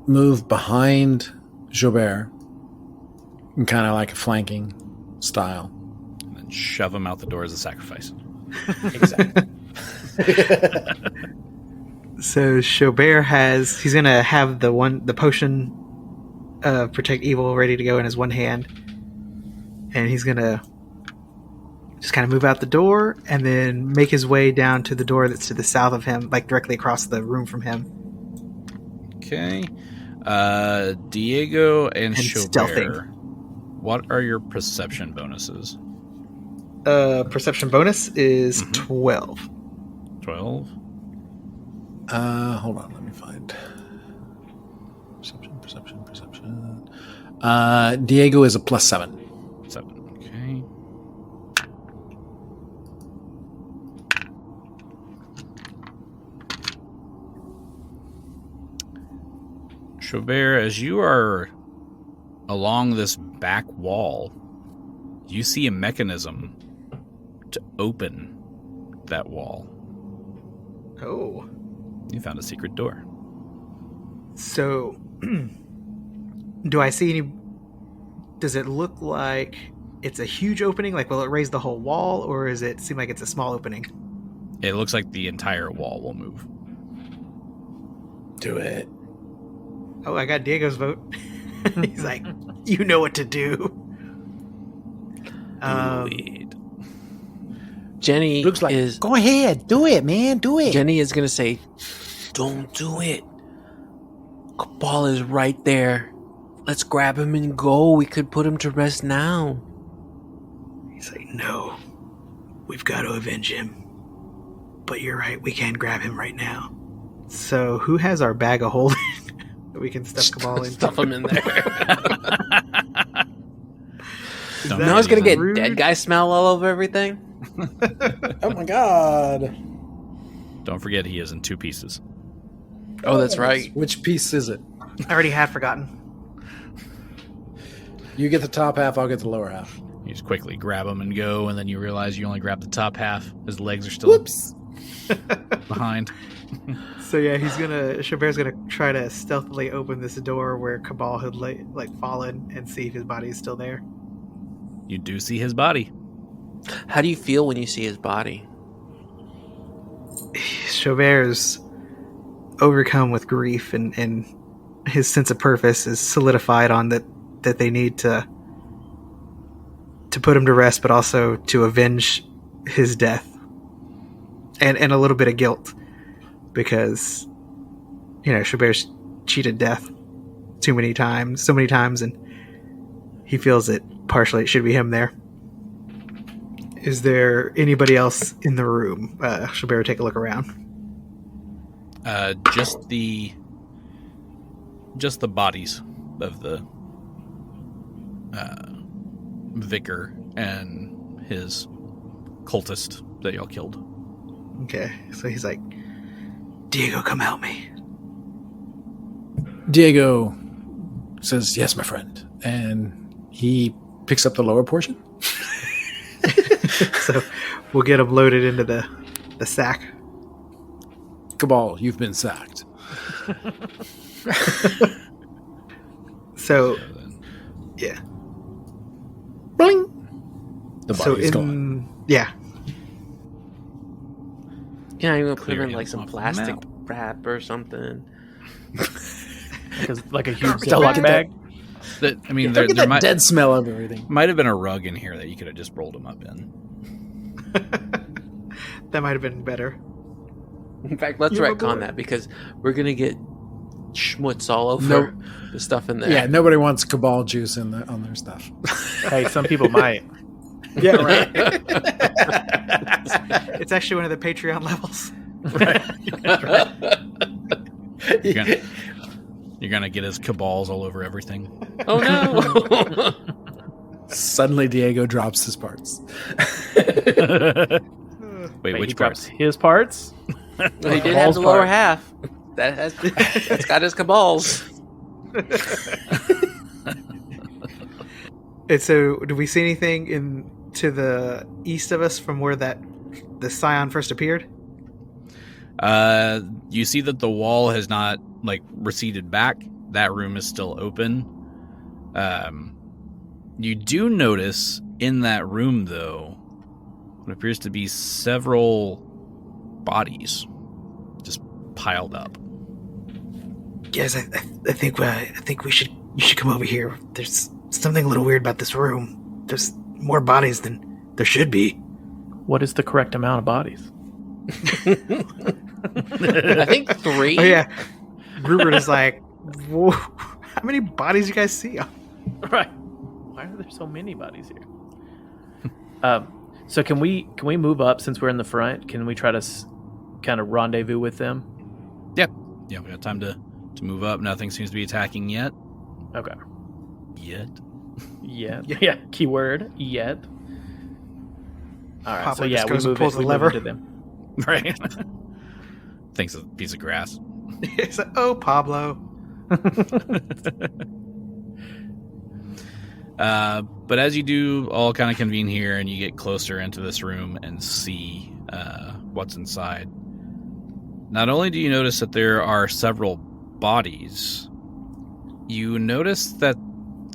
Speaker 4: move behind Xo'bere in kind of like a flanking style.
Speaker 2: And then shove him out the door as a sacrifice.
Speaker 4: Exactly.
Speaker 1: So Xo'bere he's going to have the potion of Protect Evil ready to go in his one hand. And he's going to just kind of move out the door and then make his way down to the door that's to the south of him, like directly across the room from him.
Speaker 2: Okay. Diego and Xo'bere.
Speaker 1: stealthing.
Speaker 2: What are your perception bonuses?
Speaker 1: Perception bonus is 12.
Speaker 2: 12.
Speaker 4: Hold on, let me find. Perception. Diego is a +7.
Speaker 2: 7. Okay. Xo'bere, as you are along this back wall, you see a mechanism to open that wall.
Speaker 1: Oh.
Speaker 2: You found a secret door.
Speaker 1: So, do I see any... Does it look like it's a huge opening? Like, will it raise the whole wall, or does it seem like it's a small opening?
Speaker 2: It looks like the entire wall will move.
Speaker 4: Do it.
Speaker 1: Oh, I got Diego's vote. He's like, you know what to do.
Speaker 3: Genny
Speaker 4: Looks like,
Speaker 3: is...
Speaker 4: go ahead, do it, man, do it.
Speaker 3: Genny is going to say, don't do it. Kabal is right there. Let's grab him and go. We could put him to rest now.
Speaker 1: He's like, no. We've got to avenge him. But you're right, we can grab him right now. So, who has our bag of holding that we can stuff Kabal in?
Speaker 3: Stuff him in there.
Speaker 2: Now
Speaker 3: it's going to get
Speaker 1: rude?
Speaker 3: dead guy smell all over everything.
Speaker 4: Oh my god.
Speaker 2: Don't forget he is in 2 pieces.
Speaker 3: Oh, that's right.
Speaker 4: Which piece is it?
Speaker 1: I already had forgotten.
Speaker 4: You get the top half, I'll get the lower half.
Speaker 2: You just quickly grab him and go, and then you realize you only grab the top half. His legs are still
Speaker 4: Whoops.
Speaker 2: behind.
Speaker 1: So yeah, Xo'bere's gonna try to stealthily open this door where Kabal had fallen and see if his body is still there.
Speaker 2: You do see his body.
Speaker 3: How do you feel when you see his body?
Speaker 1: Xo'bere's overcome with grief, and his sense of purpose is solidified on that they need to put him to rest, but also to avenge his death, and a little bit of guilt, because Xo'bere's cheated death so many times, and he feels that partially it should be him there. Is there anybody else in the room? Xo'bere, take a look around.
Speaker 2: Just the bodies of the vicar and his cultist that y'all killed.
Speaker 1: Okay, so he's like, Diego, come help me.
Speaker 4: Diego says, yes, my friend. And he picks up the lower portion.
Speaker 1: So we'll get him loaded into the sack.
Speaker 4: Kabal, you've been sacked.
Speaker 1: So, yeah.
Speaker 4: Bling! The body's
Speaker 1: So
Speaker 4: gone.
Speaker 1: yeah.
Speaker 3: Yeah, I'm gonna put
Speaker 2: Clear
Speaker 3: him in
Speaker 2: him
Speaker 3: like some
Speaker 2: off the
Speaker 3: plastic
Speaker 2: map.
Speaker 3: wrap or something.
Speaker 5: Like a huge
Speaker 4: Don't look
Speaker 5: Ziploc
Speaker 4: at
Speaker 5: bag.
Speaker 2: I mean,
Speaker 4: Look at
Speaker 2: there
Speaker 4: that
Speaker 2: might,
Speaker 4: dead smell of everything.
Speaker 2: might have been a rug in here that you could have just rolled him up in.
Speaker 1: That might have been better.
Speaker 3: In fact, let's
Speaker 1: You're my
Speaker 3: retcon
Speaker 1: boy.
Speaker 3: that because we're gonna get schmutz all over the stuff in there.
Speaker 4: Yeah, nobody wants Kabal juice on their stuff.
Speaker 5: Hey, some people might.
Speaker 1: Yeah, right. It's actually one of the Patreon levels.
Speaker 2: You're gonna get his cabals all over everything.
Speaker 3: Oh no!
Speaker 4: Suddenly, Diego drops his parts.
Speaker 2: Wait,
Speaker 5: He
Speaker 2: which
Speaker 5: drops
Speaker 2: parts?
Speaker 5: his parts?
Speaker 3: He did have
Speaker 5: Kabal's
Speaker 3: the lower
Speaker 5: part.
Speaker 3: half. That's got his cabals.
Speaker 1: And so, do we see anything to the east of us from where the Scion first appeared?
Speaker 2: You see that the wall has not receded back. That room is still open. You do notice in that room, though, what appears to be several bodies just piled up.
Speaker 1: Yes, I think you should come over here. There's something a little weird about this room. There's more bodies than there should be.
Speaker 5: What is the correct amount of bodies?
Speaker 3: I think 3.
Speaker 1: Oh yeah, Grubert is like, whoa, how many bodies you guys see?
Speaker 5: Right. Why are there so many bodies here? So can we move up since we're in the front? Can we try to kind of rendezvous with them?
Speaker 2: Yep. Yeah, we got time to move up. Nothing seems to be attacking yet.
Speaker 5: Okay.
Speaker 2: Yet.
Speaker 5: Yeah. Keyword yet. All right.
Speaker 1: Papa
Speaker 5: So yeah,
Speaker 1: just
Speaker 5: we
Speaker 1: goes and
Speaker 5: move
Speaker 1: pulls
Speaker 5: it.
Speaker 1: the
Speaker 5: We
Speaker 1: lever.
Speaker 5: move into them.
Speaker 2: Right. Thinks it's a piece of grass.
Speaker 1: It's like, oh, Pablo.
Speaker 2: But as you do all kind of convene here and you get closer into this room and see what's inside, not only do you notice that there are several bodies, you notice that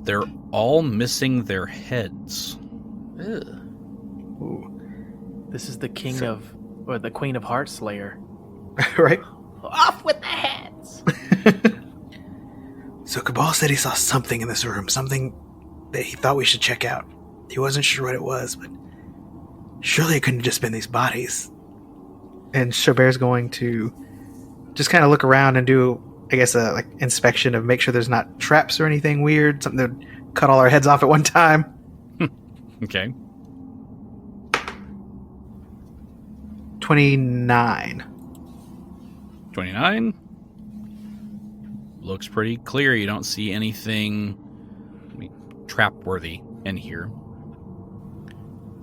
Speaker 2: they're all missing their heads.
Speaker 3: Ugh.
Speaker 1: Ooh.
Speaker 5: This is the king or the queen of Heartslayer.
Speaker 1: Right?
Speaker 5: Off with the heads.
Speaker 1: So Kabal said he saw something in this room, something that he thought we should check out. He wasn't sure what it was, but surely it couldn't have just been these bodies. And Xo'bere's going to just kind of look around and do, I guess, a inspection of make sure there's not traps or anything weird, something that would cut all our heads off at one time.
Speaker 2: Okay.
Speaker 1: 29.
Speaker 2: 29. Looks pretty clear. You don't see anything trap-worthy in here.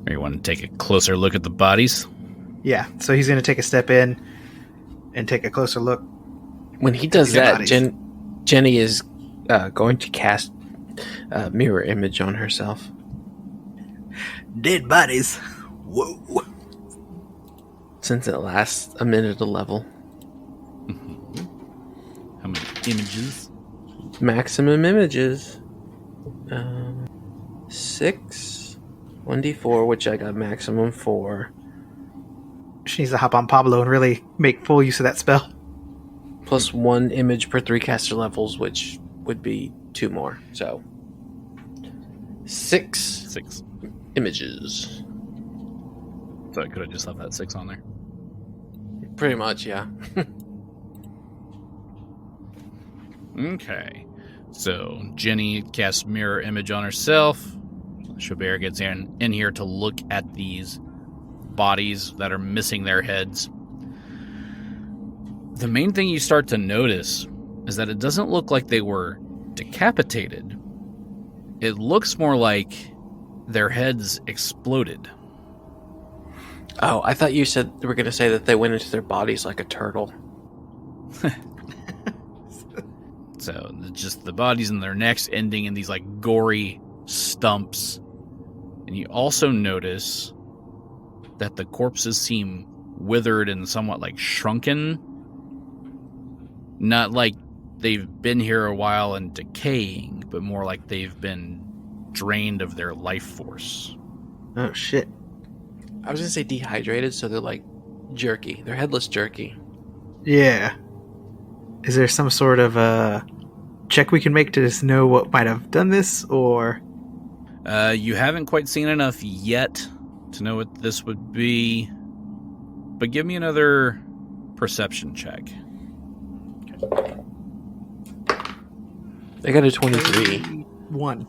Speaker 2: Or you want to take a closer look at the bodies?
Speaker 1: Yeah, so he's going to take a step in and take a closer look.
Speaker 3: When he does
Speaker 1: These are
Speaker 3: that,
Speaker 1: bodies.
Speaker 3: Genny is going to cast mirror image on herself.
Speaker 1: Dead bodies. Whoa.
Speaker 3: Since it lasts a minute a level.
Speaker 2: How many images?
Speaker 3: Maximum images. 6. 1d4, which I got maximum 4.
Speaker 1: She needs to hop on Pablo and really make full use of that spell.
Speaker 3: Plus 1 image per 3 caster levels, which would be 2 more. So 6 images.
Speaker 2: So I could have just left that 6 on there.
Speaker 3: Pretty much, yeah.
Speaker 2: Okay. So Genny casts mirror image on herself. Xo'bere gets in here to look at these bodies that are missing their heads. The main thing you start to notice is that it doesn't look like they were decapitated. It looks more like their heads exploded.
Speaker 3: Oh, I thought you said you were going to say that they went into their bodies like a turtle.
Speaker 2: So just the bodies and their necks ending in these like gory stumps. And you also notice that the corpses seem withered and somewhat like shrunken. Not like they've been here a while and decaying, but more like they've been drained of their life force.
Speaker 1: Oh, shit.
Speaker 3: I was going to say dehydrated, so they're like jerky. They're headless jerky.
Speaker 1: Yeah. Is there some sort of check we can make to just know what might have done this, or?
Speaker 2: You haven't quite seen enough yet to know what this would be, but give me another perception check.
Speaker 3: I got a 23.
Speaker 1: 1.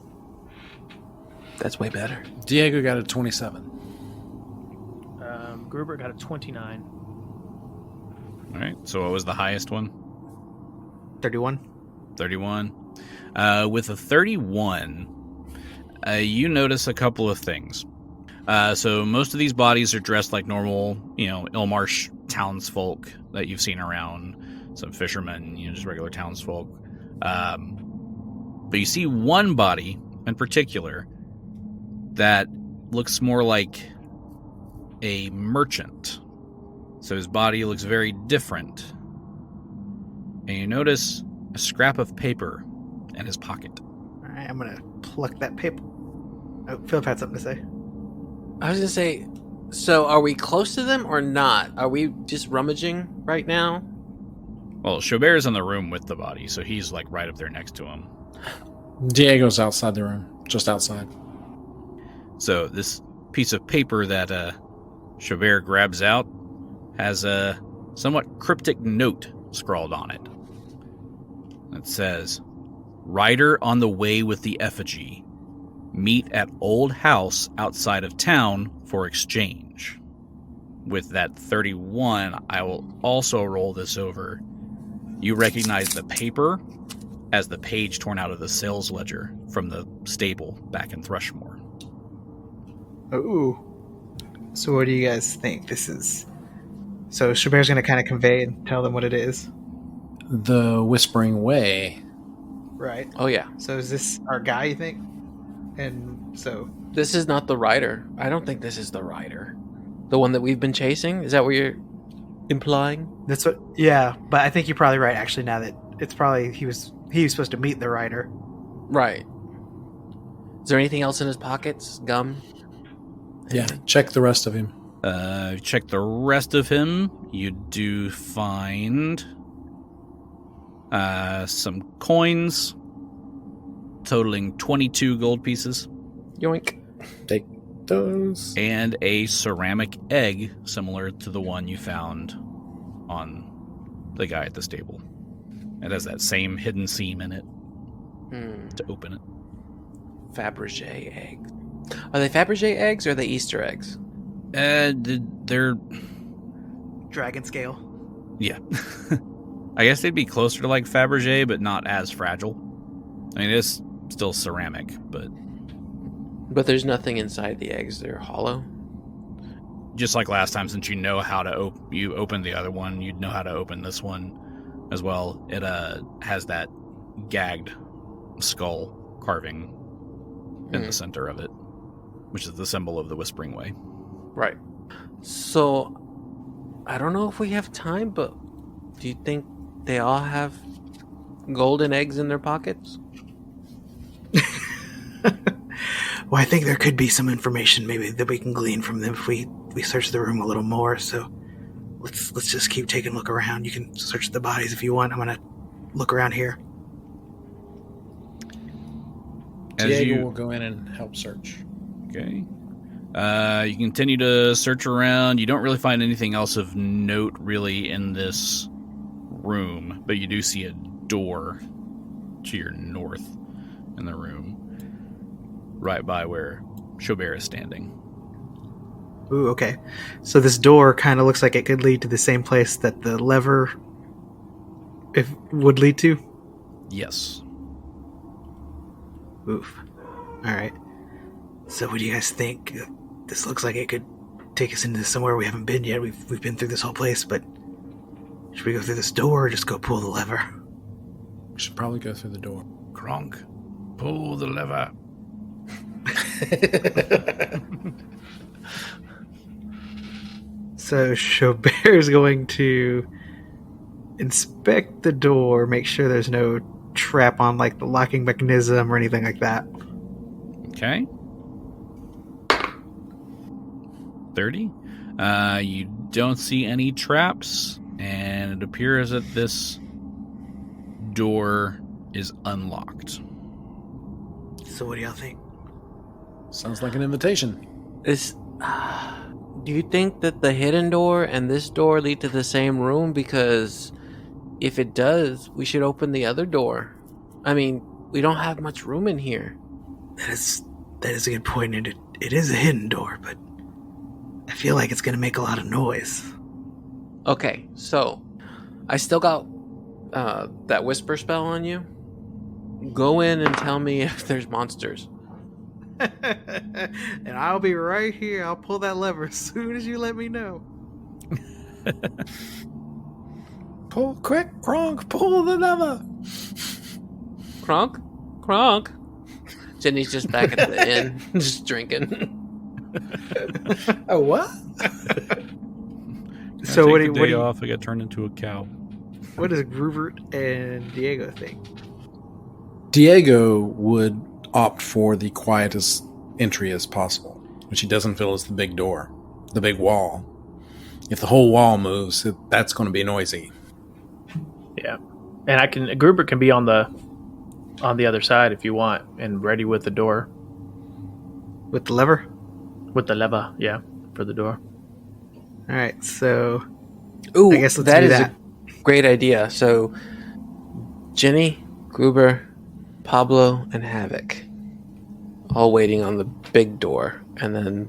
Speaker 3: That's way better.
Speaker 4: Diego got a 27.
Speaker 5: Grubert got a 29.
Speaker 2: All right, so what was the highest one?
Speaker 1: 31.
Speaker 2: 31. With a 31, you notice a couple of things. So most of these bodies are dressed like normal, Ilmarsh townsfolk that you've seen around. Some fishermen, just regular townsfolk. But you see one body in particular that looks more like a merchant. So his body looks very different. And you notice a scrap of paper in his pocket.
Speaker 1: All right, I'm going to pluck that paper. Oh, Phillip had something to say.
Speaker 3: I was going to say, so are we close to them or not? Are we just rummaging right now?
Speaker 2: Well, Xo'bere's in the room with the body, so he's like right up there next to him.
Speaker 4: Diego's outside the room, just outside.
Speaker 2: So this piece of paper that Xo'bere grabs out has a somewhat cryptic note scrawled on it. It says, "Rider on the way with the effigy. Meet at old house outside of town for exchange. With that 31, I will also roll this over. You recognize the paper as the page torn out of the sales ledger from the stable back in Thrushmore.
Speaker 1: Ooh. So what do you guys think this is? So Xo'bere's going to kind of convey and tell them what it is.
Speaker 4: The Whispering Way.
Speaker 1: Right.
Speaker 3: Oh yeah,
Speaker 1: So is this our guy, you think? And so...
Speaker 3: this is not the rider. I don't think this is the rider. The one that we've been chasing? Is that what you're implying?
Speaker 1: That's what... Yeah, but I think you're probably right, actually, now that it's probably... He was supposed to meet the rider.
Speaker 3: Right. Is there anything else in his pockets? Gum?
Speaker 4: Yeah, check the rest of him.
Speaker 2: Check the rest of him. You do find some coins totaling 22 gold pieces.
Speaker 3: Yoink.
Speaker 4: Take those.
Speaker 2: And a ceramic egg similar to the one you found on the guy at the stable. It has that same hidden seam in it to open it.
Speaker 3: Fabergé egg. Are they Fabergé eggs or are they Easter eggs?
Speaker 2: They're...
Speaker 1: Dragon scale.
Speaker 2: Yeah. I guess they'd be closer to like Fabergé, but not as fragile. I mean, it's still ceramic, but...
Speaker 3: But there's nothing inside the eggs. They're hollow.
Speaker 2: Just like last time, since you know how to you opened the other one, you'd know how to open this one as well. It has that gagged skull carving in the center of it, which is the symbol of the Whispering Way.
Speaker 3: Right. So, I don't know if we have time, but do you think they all have golden eggs in their pockets?
Speaker 1: Well, I think there could be some information maybe that we can glean from them if we search the room a little more. So let's just keep taking a look around. You can search the bodies if you want. I'm gonna look around here.
Speaker 4: Diego will go in and help search.
Speaker 2: Okay. You continue to search around. You don't really find anything else of note really in this room, but you do see a door to your north in the room, right by where Xo'bere is standing.
Speaker 1: Ooh, okay. So this door kind of looks like it could lead to the same place that the lever would lead to?
Speaker 2: Yes.
Speaker 1: Oof. Alright. So what do you guys think? This looks like it could take us into somewhere we haven't been yet. We've been through this whole place, but should we go through this door or just go pull the lever?
Speaker 4: We should probably go through the door.
Speaker 2: Kronk, pull the lever.
Speaker 1: So Xo'bere's going to inspect the door, make sure there's no trap on like the locking mechanism or anything like that.
Speaker 2: Okay. 30. You don't see any traps, and it appears that this door is unlocked.
Speaker 1: So what do y'all think?
Speaker 4: Sounds like an invitation.
Speaker 3: Do you think that the hidden door and this door lead to the same room? Because if it does, we should open the other door. I mean, we don't have much room in here.
Speaker 1: That is a good point, and it is a hidden door, but I feel like it's going to make a lot of noise.
Speaker 3: Okay, so I still got that whisper spell on you. Go in and tell me if there's monsters.
Speaker 1: And I'll be right here. I'll pull that lever as soon as you let me know.
Speaker 4: Pull quick, Kronk, pull the lever.
Speaker 3: Kronk. Jenny's just back at the inn, just drinking.
Speaker 4: Oh, what?
Speaker 1: So what do you
Speaker 2: off? I got turned into a cow.
Speaker 1: What does Grubert and Diego think?
Speaker 4: Diego would opt for the quietest entry as possible, which he doesn't feel is the big door, the big wall. If the whole wall moves, that's going to be noisy.
Speaker 5: Yeah, and Grubert can be on the other side if you want, and ready with the door.
Speaker 1: With the lever?
Speaker 5: With the lever, yeah, for the door.
Speaker 1: All right, so
Speaker 3: Ooh,
Speaker 1: I guess let's
Speaker 3: that
Speaker 1: do
Speaker 3: is
Speaker 1: that.
Speaker 3: a great idea. So, Genny, Grubert, Pablo, and Havoc. all waiting on the big door, and then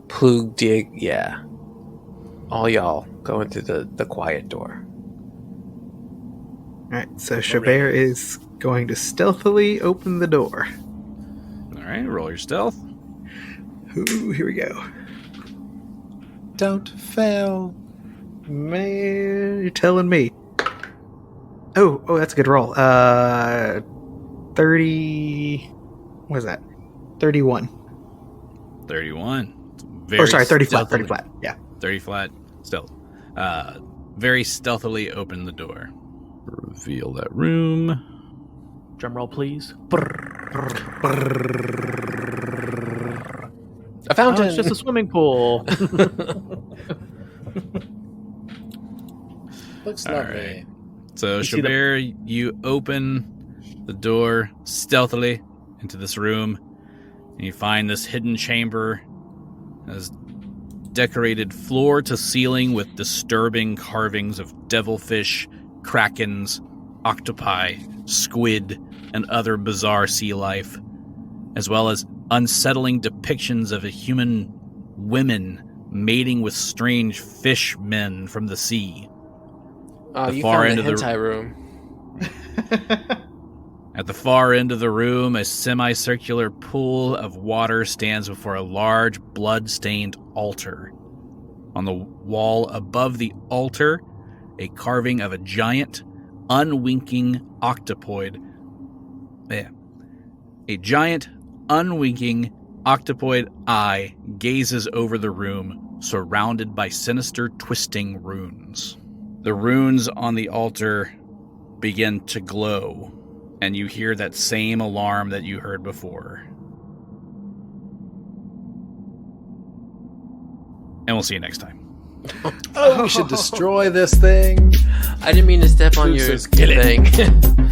Speaker 3: Plug Dig, all y'all going through the quiet door.
Speaker 1: All right, so Xo'bere is going to stealthily open the door.
Speaker 2: All right, roll your stealth.
Speaker 1: Ooh, here we go.
Speaker 4: Don't fail.
Speaker 1: Man, you're telling me. Oh, that's a good roll. 30. What is that? 31.
Speaker 2: 31.
Speaker 1: Or sorry, 30 flat. 30 flat. Yeah.
Speaker 2: 30 flat. Stealth. Very stealthily open the door. Reveal that room.
Speaker 5: Drum roll, please.
Speaker 3: A fountain.
Speaker 5: It's just a swimming pool.
Speaker 4: Looks
Speaker 2: All
Speaker 4: lovely.
Speaker 2: right. So,
Speaker 5: see
Speaker 2: Xo'bere, you open the door stealthily into this room, and you find this hidden chamber as decorated floor to ceiling with disturbing carvings of devilfish, krakens, octopi, squid, and other bizarre sea life, as well as unsettling depictions of human women mating with strange fish men from the sea.
Speaker 3: Oh,
Speaker 2: The
Speaker 3: you
Speaker 2: far
Speaker 3: found
Speaker 2: end
Speaker 3: the
Speaker 2: of the-
Speaker 3: hentai room.
Speaker 2: At the far end of the room, a semicircular pool of water stands before a large blood-stained altar. On the wall above the altar, a carving of a giant, unwinking octopoid. A giant, unwinking octopoid eye gazes over the room, surrounded by sinister, twisting runes. The runes on the altar begin to glow, and you hear that same alarm that you heard before. And we'll see you next time.
Speaker 4: Oh, we should destroy this thing.
Speaker 3: I didn't mean to step on
Speaker 4: Who
Speaker 3: your
Speaker 4: says kill it?
Speaker 3: thing.